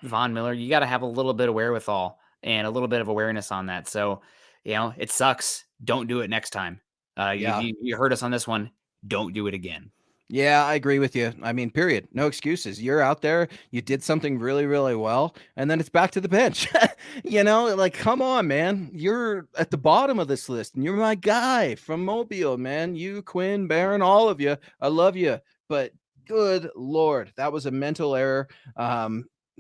Von Miller. You got to have a little bit of wherewithal and a little bit of awareness on that. So, it sucks. Don't do it next time. You heard us on this one. Don't do it again. Yeah, I agree with you. I mean, period. No excuses. You're out there. You did something really, really well, and then it's back to the bench. Come on, man. You're at the bottom of this list, and you're my guy from Mobile, man. You, Quinn, Barron, all of you. I love you, but good Lord, that was a mental error.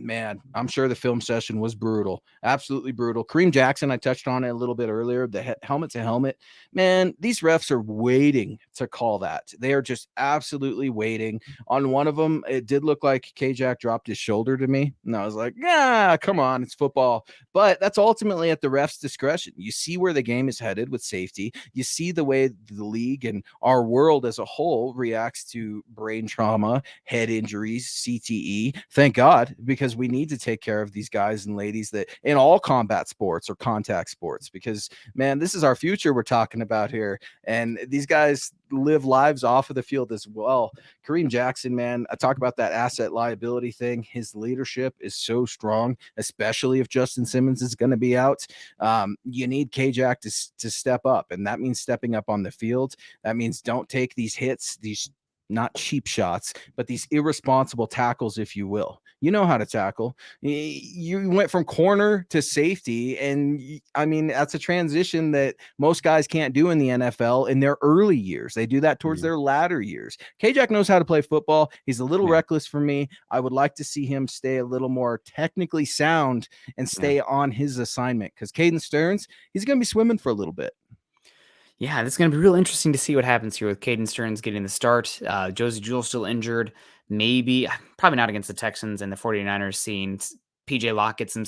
Man, I'm sure the film session was brutal. Absolutely brutal. Kareem Jackson, I touched on it a little bit earlier. The helmet to helmet. Man, these refs are waiting to call that. They are just absolutely waiting. On one of them, it did look like K-Jack dropped his shoulder to me. And I was like, yeah, come on, it's football. But that's ultimately at the ref's discretion. You see where the game is headed with safety. You see the way the league and our world as a whole reacts to brain trauma, head injuries, CTE. Thank God, because we need to take care of these guys and ladies that in all combat sports or contact sports, because man, this is our future we're talking about here. And these guys live lives off of the field as well. Kareem Jackson, man, I talk about that asset liability thing. His leadership is so strong, especially if Justin Simmons is going to be out. You need K-Jack to step up, and that means stepping up on the field. That means don't take these hits, these not cheap shots, but these irresponsible tackles, if you will. You know how to tackle. You went from corner to safety, and I mean, that's a transition that most guys can't do in the NFL in their early years. They do that towards their latter years. K-Jack knows how to play football. He's a little reckless for me. I would like to see him stay a little more technically sound and stay on his assignment, because Caden Stearns, he's going to be swimming for a little bit. Yeah, it's going to be real interesting to see what happens here with Caden Stearns getting the start. Josie Jewell still injured. Maybe, probably not against the Texans and the 49ers, seeing PJ Lockett some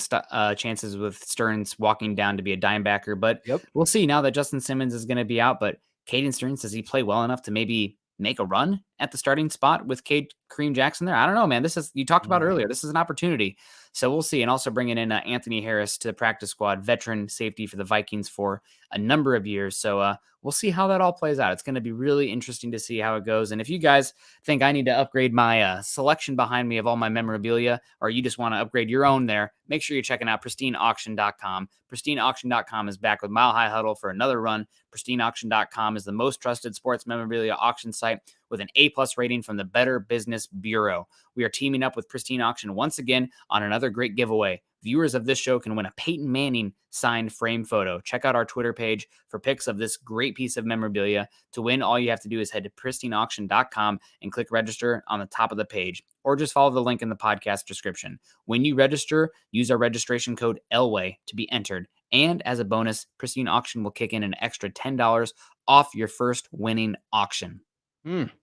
chances with Stearns walking down to be a dime backer. But we'll see now that Justin Simmons is going to be out. But Caden Stearns, does he play well enough to maybe make a run at the starting spot with Kareem Jackson there? I don't know, man. This is, you talked about earlier, this is an opportunity. So we'll see. And also bringing in Anthony Harris to the practice squad, veteran safety for the Vikings for a number of years. So we'll see how that all plays out. It's going to be really interesting to see how it goes. And if you guys think I need to upgrade my selection behind me of all my memorabilia, or you just want to upgrade your own there, make sure you're checking out pristineauction.com. Pristineauction.com is back with Mile High Huddle for another run. Pristineauction.com is the most trusted sports memorabilia auction site with an A+ rating from the Better Business Bureau. We are teaming up with Pristine Auction once again on another great giveaway. Viewers of this show can win a Peyton Manning signed frame photo. Check out our Twitter page for pics of this great piece of memorabilia. To win, all you have to do is head to pristineauction.com and click register on the top of the page, or just follow the link in the podcast description. When you register, use our registration code ELWAY to be entered. And as a bonus, Pristine Auction will kick in an extra $10 off your first winning auction.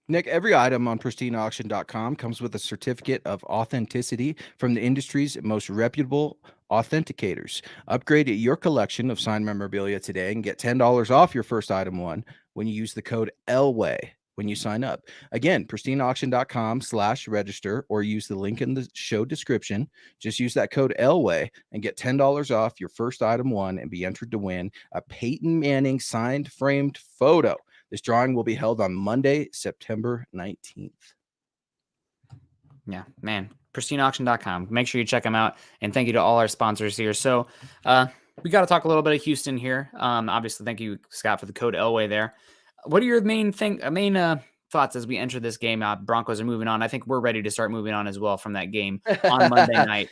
Nick, every item on pristineauction.com comes with a certificate of authenticity from the industry's most reputable authenticators. Upgrade your collection of signed memorabilia today and get $10 off your first item one when you use the code ELWAY when you sign up. Again, pristineauction.com/register, or use the link in the show description. Just use that code ELWAY and get $10 off your first item one and be entered to win a Peyton Manning signed framed photo. This drawing will be held on Monday, September 19th. Yeah, man. pristineauction.com. Make sure you check them out. And thank you to all our sponsors here. So we got to talk a little bit of Houston here. Obviously, thank you, Scott, for the code Elway there. What are your main thoughts as we enter this game? Broncos are moving on. I think we're ready to start moving on as well from that game on Monday night.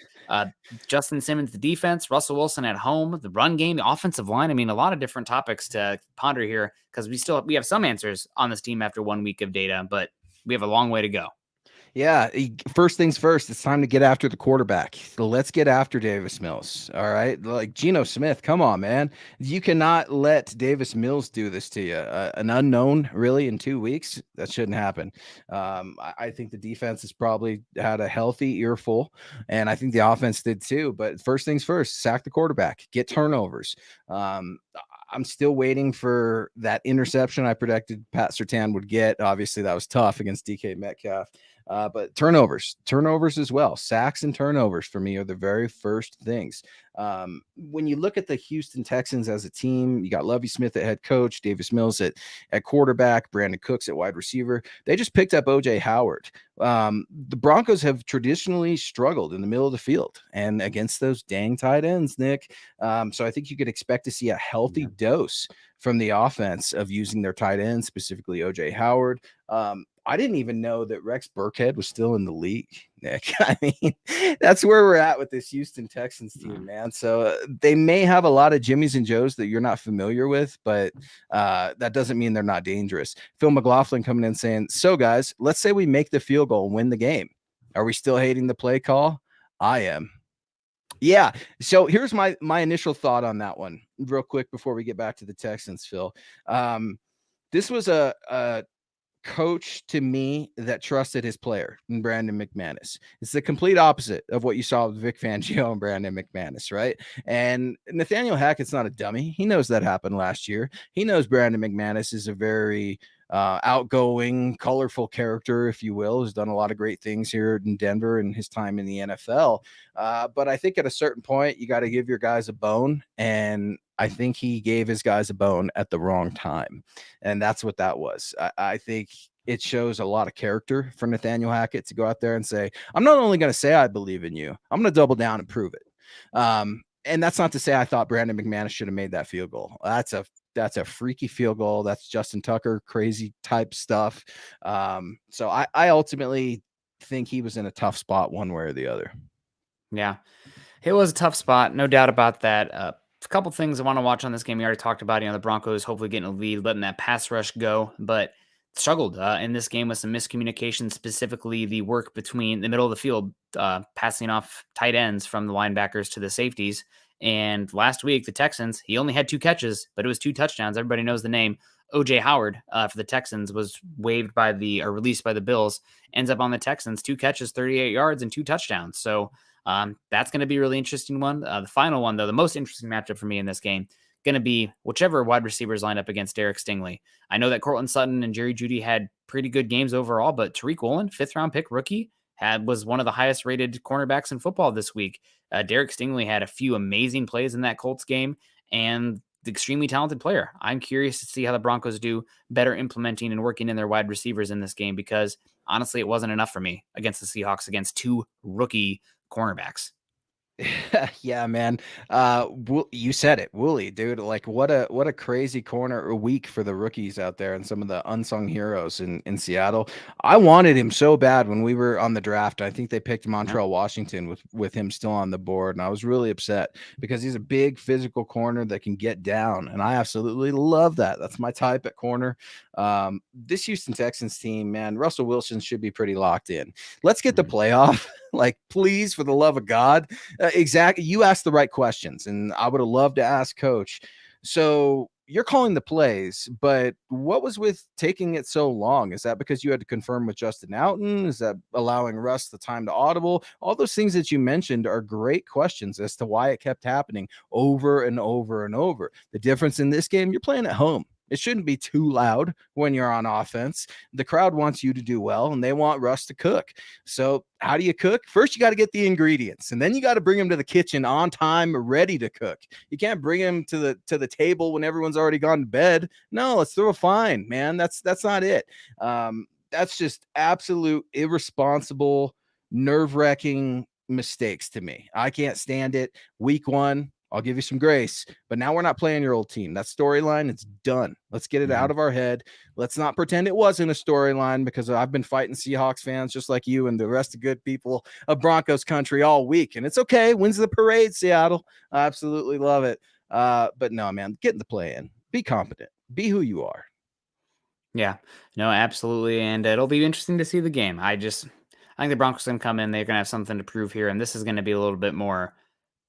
Justin Simmons, the defense, Russell Wilson at home, the run game, the offensive line. I mean, a lot of different topics to ponder here, because we have some answers on this team after 1 week of data, but we have a long way to go. Yeah, first things first, it's time to get after the quarterback. So let's get after Davis Mills. All right. Like Geno Smith, come on, man. You cannot let Davis Mills do this to you. An unknown, really, in 2 weeks. That shouldn't happen. I think the defense has probably had a healthy earful, and I think the offense did too. But first things first, sack the quarterback, get turnovers. I'm still waiting for that interception I predicted Pat Surtain would get. Obviously, that was tough against DK Metcalf. But turnovers as well. Sacks and turnovers for me are the very first things. When you look at the Houston Texans as a team, you got Lovie Smith at head coach, Davis Mills at quarterback, Brandon Cooks at wide receiver. They just picked up OJ Howard. The Broncos have traditionally struggled in the middle of the field and against those dang tight ends, Nick. So I think you could expect to see a healthy dose from the offense of using their tight ends, specifically OJ Howard. I didn't even know that Rex Burkhead was still in the league, Nick. I mean, that's where we're at with this Houston Texans team, man. So they may have a lot of Jimmies and Joes that you're not familiar with, but that doesn't mean they're not dangerous. Phil McLaughlin coming in saying, so guys, let's say we make the field goal and win the game. Are we still hating the play call? I am. Yeah. So here's my initial thought on that one, real quick, before we get back to the Texans, Phil. This was a coach to me that trusted his player, Brandon McManus. It's the complete opposite of what you saw with Vic Fangio and Brandon McManus, right? And Nathaniel Hackett's not a dummy. He knows that happened last year. He knows Brandon McManus is a very outgoing, colorful character, if you will, has done a lot of great things here in Denver and his time in the NFL. But I think at a certain point, you got to give your guys a bone. And I think he gave his guys a bone at the wrong time. And that's what that was. I think it shows a lot of character for Nathaniel Hackett to go out there and say, I'm not only going to say I believe in you, I'm going to double down and prove it. And that's not to say I thought Brandon McManus should have made that field goal. That's a freaky field goal. That's Justin Tucker, crazy type stuff. So I ultimately think he was in a tough spot one way or the other. Yeah, it was a tough spot. No doubt about that. A couple things I want to watch on this game. We already talked about, the Broncos hopefully getting a lead, letting that pass rush go, but struggled in this game with some miscommunication, specifically the work between the middle of the field, passing off tight ends from the linebackers to the safeties. And last week, the Texans, he only had 2 catches, but it was 2 touchdowns. Everybody knows the name. OJ Howard for the Texans was released by the Bills, ends up on the Texans, 2 catches, 38 yards, and 2 touchdowns. So that's going to be a really interesting one. The final one, though, the most interesting matchup for me in this game, going to be whichever wide receivers line up against Derek Stingley. I know that Cortland Sutton and Jerry Jeudy had pretty good games overall, but Tariq Woolen, 5th-round pick rookie, was one of the highest rated cornerbacks in football this week. Derek Stingley had a few amazing plays in that Colts game, and the extremely talented player. I'm curious to see how the Broncos do better implementing and working in their wide receivers in this game, because honestly, it wasn't enough for me against the Seahawks, against 2 rookie cornerbacks. Yeah, man. You said it, Wooly, dude. Like, what a crazy corner week for the rookies out there and some of the unsung heroes in Seattle. I wanted him so bad when we were on the draft. I think they picked Montreal, Washington with him still on the board, and I was really upset because he's a big physical corner that can get down, and I absolutely love that. That's my type at corner. This Houston Texans team, man, Russell Wilson should be pretty locked in. Let's get the playoff. Like, please, for the love of God. Exactly. You asked the right questions, and I would have loved to ask Coach. So you're calling the plays, but what was with taking it so long? Is that because you had to confirm with Justin Outten? Is that allowing Russ the time to audible? All those things that you mentioned are great questions as to why it kept happening over and over and over. The difference in this game, you're playing at home. It shouldn't be too loud when you're on offense. The crowd wants you to do well, and they want Russ to cook. So how do you cook? First, you got to get the ingredients, and then you got to bring them to the kitchen on time, ready to cook. You can't bring them to the table when everyone's already gone to bed. No, let's throw a fine, man. That's not it. That's just absolute irresponsible, nerve-wracking mistakes to me. I can't stand it. Week 1, I'll give you some grace, but now we're not playing your old team. That storyline, it's done. Let's get it out of our head. Let's not pretend it wasn't a storyline, because I've been fighting Seahawks fans just like you and the rest of good people of Broncos country all week. And it's okay. Wins the parade, Seattle. I absolutely love it. But no, man, get in the play in. Be competent. Be who you are. Yeah, no, absolutely. And it'll be interesting to see the game. I think the Broncos are going to come in. They're going to have something to prove here. And this is going to be a little bit more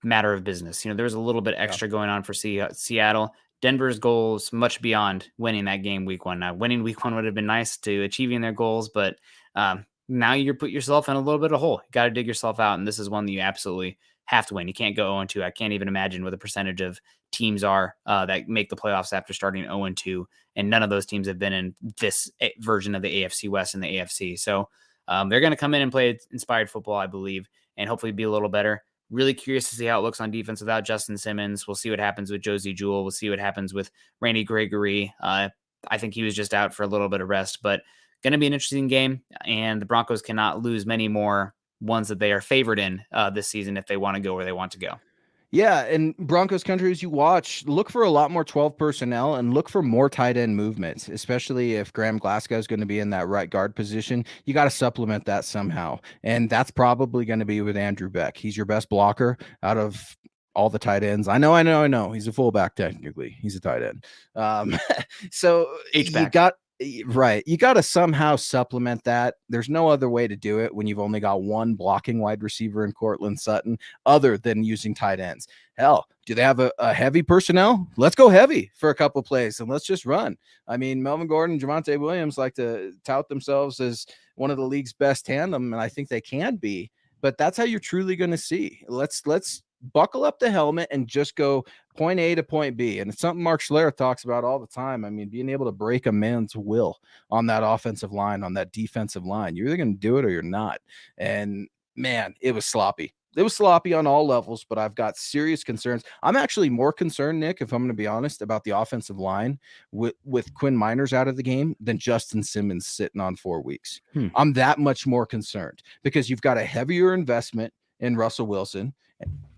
matter of business. There's a little bit extra going on for Seattle. Denver's goals much beyond winning that game week 1. Now, winning week 1 would have been nice to achieving their goals, but now you put yourself in a little bit of a hole. You got to dig yourself out, and this is one that you absolutely have to win. You can't go 0-2. I can't even imagine what the percentage of teams are that make the playoffs after starting 0-2, and none of those teams have been in this version of the AFC West and the AFC. So they're going to come in and play inspired football, I believe, and hopefully be a little better. Really curious to see how it looks on defense without Justin Simmons. We'll see what happens with Josie Jewell. We'll see what happens with Randy Gregory. I think he was just out for a little bit of rest, but going to be an interesting game, and the Broncos cannot lose many more ones that they are favored in this season if they want to go where they want to go. Yeah, and Broncos country, as you watch, look for a lot more 12 personnel and look for more tight end movements, especially if Graham Glasgow is going to be in that right guard position. You got to supplement that somehow, and that's probably going to be with Andrew Beck. He's your best blocker out of all the tight ends. I know. He's a fullback technically. He's a tight end. So H-back. you got Right. You got to somehow supplement that. There's no other way to do it when you've only got one blocking wide receiver in Cortland Sutton other than using tight ends. Hell, do they have a heavy personnel? Let's go heavy for a couple plays and let's just run. I mean, Melvin Gordon, Javonte Williams like to tout themselves as one of the league's best tandem, and I think they can be, but that's how you're truly going to see. Let's buckle up the helmet and just go point A to point B. And it's something Mark Schlereth talks about all the time. I mean, being able to break a man's will on that offensive line, on that defensive line. You're either going to do it or you're not. And man, it was sloppy. It was sloppy on all levels, but I've got serious concerns. I'm actually more concerned, Nick, if I'm going to be honest, about the offensive line with Quinn Miners out of the game than Justin Simmons sitting on 4 weeks. I'm that much more concerned because you've got a heavier investment in Russell Wilson.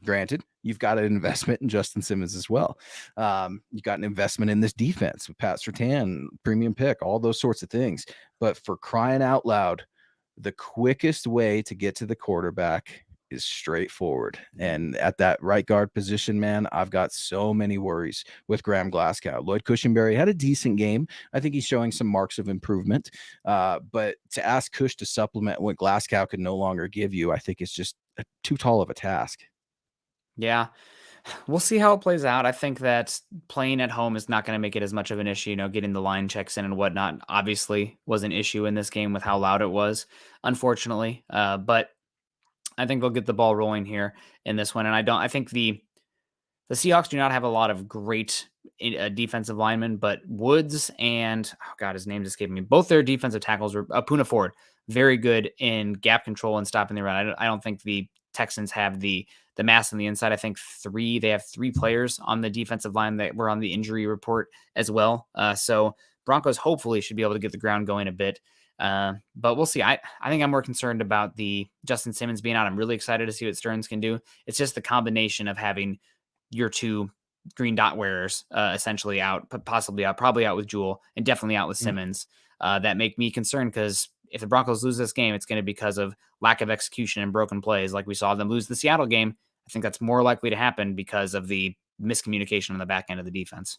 Granted, you've got an investment in Justin Simmons as well. You've got an investment in this defense with Pat Surtain, premium pick, all those sorts of things. But for crying out loud, the quickest way to get to the quarterback is straightforward. And at that right guard position, man, I've got so many worries with Graham Glasgow. Lloyd Cushenberry had a decent game. I think he's showing some marks of improvement. But to ask Cush to supplement what Glasgow could no longer give you, I think is just too tall of a task. Yeah. We'll see how it plays out. I think that playing at home is not going to make it as much of an issue. Getting the line checks in and whatnot obviously was an issue in this game with how loud it was, unfortunately. But I think they'll get the ball rolling here in this one. And I think the Seahawks do not have a lot of great defensive linemen, but Woods and, oh God, his name's escaping me. Both their defensive tackles were Puna Ford, very good in gap control and stopping the run. I don't think the Texans have the mass on the inside. I think they have three players on the defensive line that were on the injury report as well. So Broncos hopefully should be able to get the ground going a bit. But we'll see. I think I'm more concerned about the Justin Simmons being out. I'm really excited to see what Stearns can do. It's just the combination of having your two green dot wearers essentially out, possibly out, probably out with Jewell, and definitely out with Simmons that make me concerned, because if the Broncos lose this game, it's going to be because of lack of execution and broken plays like we saw them lose the Seattle game. I think that's more likely to happen because of the miscommunication on the back end of the defense.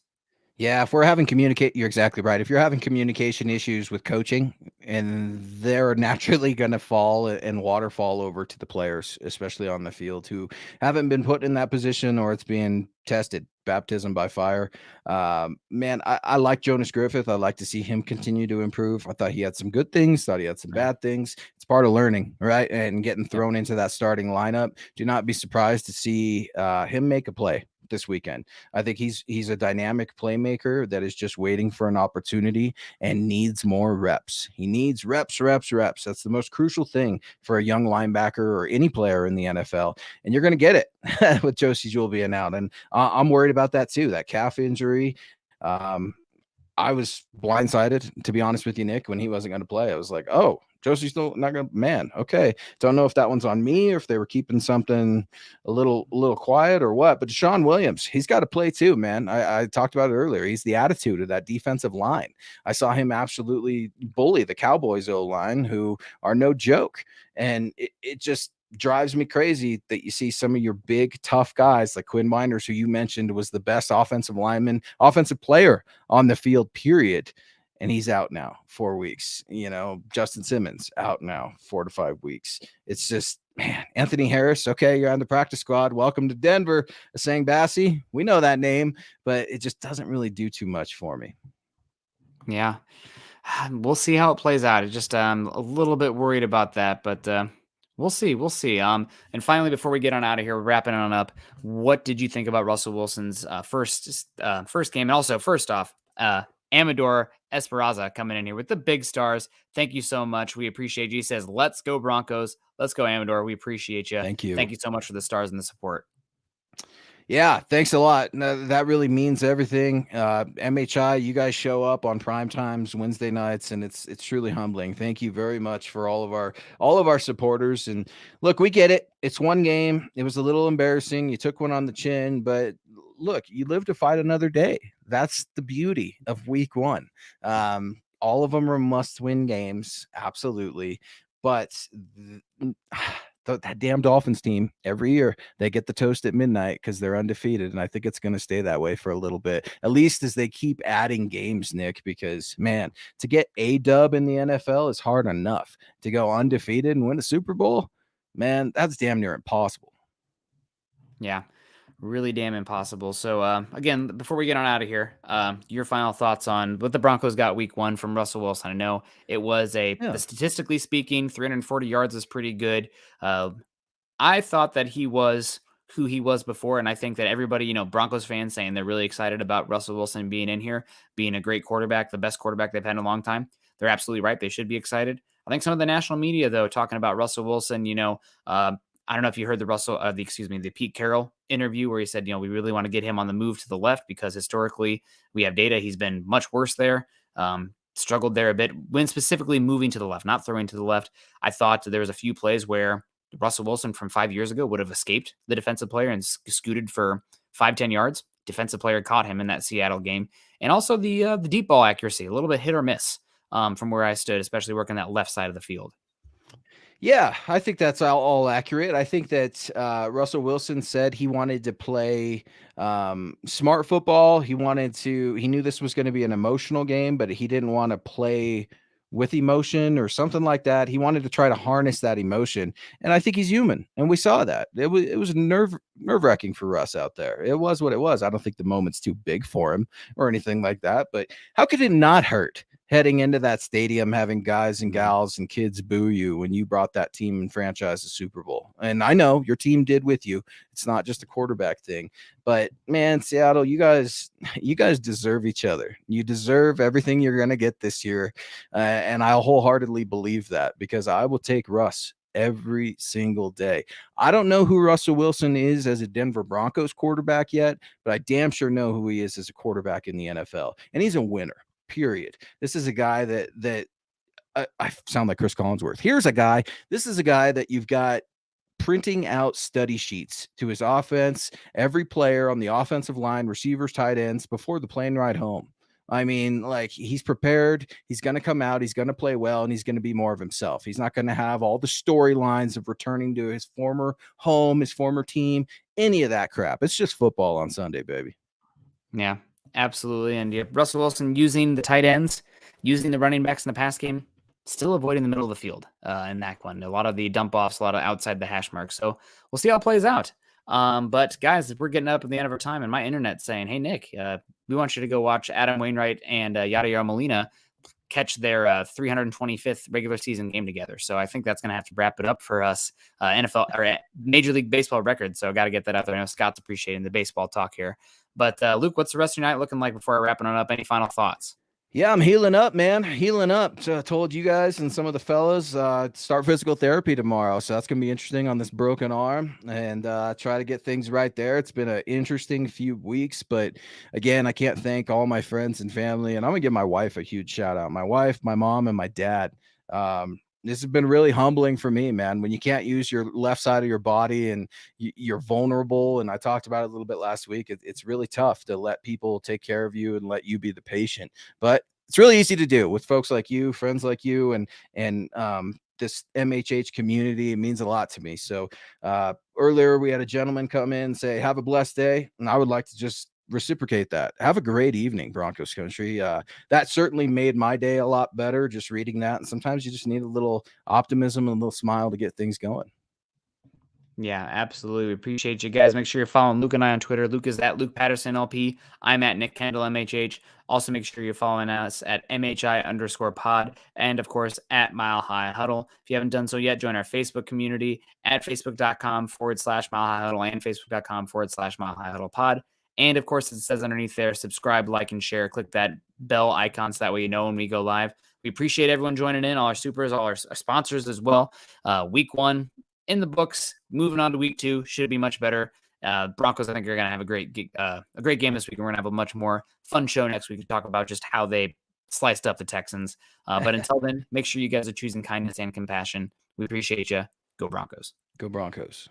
Yeah, if we're having you're exactly right. If you're having communication issues with coaching, and they're naturally going to fall and waterfall over to the players, especially on the field, who haven't been put in that position or it's being tested, baptism by fire. Man, I like Jonas Griffith. I like to see him continue to improve. I thought he had some good things, thought he had some bad things. It's part of learning, right? And getting thrown into that starting lineup. Do not be surprised to see him make a play this weekend. I think he's a dynamic playmaker that is just waiting for an opportunity and needs more reps. He needs reps. That's the most crucial thing for a young linebacker or any player in the NFL. And you're going to get it with Josie Jewell being out. And I'm worried about that too, that calf injury. I was blindsided, to be honest with you, Nick, when he wasn't going to play. I was like, oh, Josie's still not going to, man. Okay. Don't know if that one's on me or if they were keeping something a little quiet or what, but Deshaun Williams, he's got to play too, man. I talked about it earlier. He's the attitude of that defensive line. I saw him absolutely bully the Cowboys O-line, who are no joke. And it just drives me crazy that you see some of your big, tough guys like Quinn Miners, who you mentioned was the best offensive player on the field, period. And he's out now 4 weeks. Justin Simmons out now 4 to 5 weeks. It's just, man, Anthony Harris. Okay, you're on the practice squad. Welcome to Denver. Asang Bassi. We know that name, but it just doesn't really do too much for me. Yeah. We'll see how it plays out. It's just a little bit worried about that, but we'll see. We'll see. And finally, before we get on out of here, we're wrapping on up. What did you think about Russell Wilson's first game? And also, first off, Amador Esperanza coming in here with the big stars. Thank you so much. We appreciate you. He says, let's go Broncos. Let's go Amador. We appreciate you. Thank you. Thank you so much for the stars and the support. Yeah, thanks a lot. No, that really means everything. MHI, you guys show up on prime times Wednesday nights, and it's truly humbling. Thank you very much for all of our supporters. And look, we get it. It's one game. It was a little embarrassing. You took one on the chin, but look, you live to fight another day. That's the beauty of week one. All of them are must-win games, absolutely. But that damn Dolphins team, every year they get the toast at midnight because they're undefeated. And I think it's going to stay that way for a little bit, at least as they keep adding games, Nick, because man, to get a dub in the NFL is hard enough. To go undefeated and win a Super Bowl, man, that's damn near impossible. Yeah, really damn impossible. So, again, before we get on out of here, your final thoughts on what the Broncos got week 1 from Russell Wilson. I know it was statistically speaking, 340 yards is pretty good. I thought that he was who he was before, and I think that everybody, Broncos fans saying they're really excited about Russell Wilson being in here, being a great quarterback, the best quarterback they've had in a long time. They're absolutely right. They should be excited. I think some of the national media, though, talking about Russell Wilson, I don't know if you heard the Pete Carroll interview where he said, we really want to get him on the move to the left because historically we have data. He's been much worse there. Struggled there a bit when specifically moving to the left, not throwing to the left. I thought there was a few plays where Russell Wilson from 5 years ago would have escaped the defensive player and scooted for 5-10 yards. Defensive player caught him in that Seattle game. And also the deep ball accuracy, a little bit hit or miss from where I stood, especially working that left side of the field. Yeah, I think that's all accurate. I think that Russell Wilson said he wanted to play smart football. He knew this was going to be an emotional game, but he didn't want to play with emotion or something like that. He wanted to try to harness that emotion. And I think he's human. And we saw that. It was nerve-wracking for Russ out there. It was what it was. I don't think the moment's too big for him or anything like that. But how could it not hurt heading into that stadium, having guys and gals and kids boo you when you brought that team and franchise a Super Bowl? And I know your team did with you. It's not just a quarterback thing, but man, Seattle, you guys deserve each other. You deserve everything you're going to get this year. And I wholeheartedly believe that because I will take Russ every single day. I don't know who Russell Wilson is as a Denver Broncos quarterback yet, but I damn sure know who he is as a quarterback in the NFL. And he's a winner. Period. This is a guy that I sound like Chris Collinsworth. This is a guy that you've got printing out study sheets to his offense, every player on the offensive line, receivers, tight ends, before the plane ride home. I mean, like, he's prepared. He's going to come out. He's going to play well, and he's going to be more of himself. He's not going to have all the storylines of returning to his former home, his former team, any of that crap. It's just football on Sunday, baby. Yeah. Absolutely. And Russell Wilson using the tight ends, using the running backs in the pass game, still avoiding the middle of the field in that one. A lot of the dump offs, a lot of outside the hash marks. So we'll see how it plays out. But guys, we're getting up at the end of our time, and my internet's saying, hey, Nick, we want you to go watch Adam Wainwright and Yadier Molina catch their 325th regular season game together. So I think that's going to have to wrap it up for us, NFL or Major League Baseball record. So I got to get that out there. I know Scott's appreciating the baseball talk here. But Luke, what's the rest of your night looking like before wrapping it up? Any final thoughts? Yeah, I'm healing up, man. Healing up. So I told you guys and some of the fellas start physical therapy tomorrow. So that's going to be interesting on this broken arm and try to get things right there. It's been an interesting few weeks, but again, I can't thank all my friends and family. And I'm going to give my wife a huge shout out. My wife, my mom, and my dad. This has been really humbling for me, man. When you can't use your left side of your body and you're vulnerable, and I talked about it a little bit last week, it's really tough to let people take care of you and let you be the patient. But it's really easy to do with folks like you, friends like you, and this MHH community. It means a lot to me. So earlier we had a gentleman come in and say, have a blessed day. And I would like to just reciprocate that. Have a great evening, Broncos Country. That certainly made my day a lot better, just reading that. And sometimes you just need a little optimism and a little smile to get things going. Yeah, absolutely. We appreciate you guys. Make sure you're following Luke and I on Twitter. Luke is at Luke Patterson LP. I'm at Nick Kendell MHH. Also, make sure you're following us at MHI_pod. And of course, at Mile High Huddle. If you haven't done so yet, join our Facebook community at facebook.com/Mile High Huddle and facebook.com/Mile High Huddle pod. And of course, it says underneath there, subscribe, like, and share. Click that bell icon so that way you know when we go live. We appreciate everyone joining in, all our supers, all our sponsors as well. Week 1 in the books. Moving on to week 2 should be much better. Broncos, I think, are going to have a great game this week, and we're going to have a much more fun show next week to talk about just how they sliced up the Texans. But until then, make sure you guys are choosing kindness and compassion. We appreciate you. Go Broncos. Go Broncos.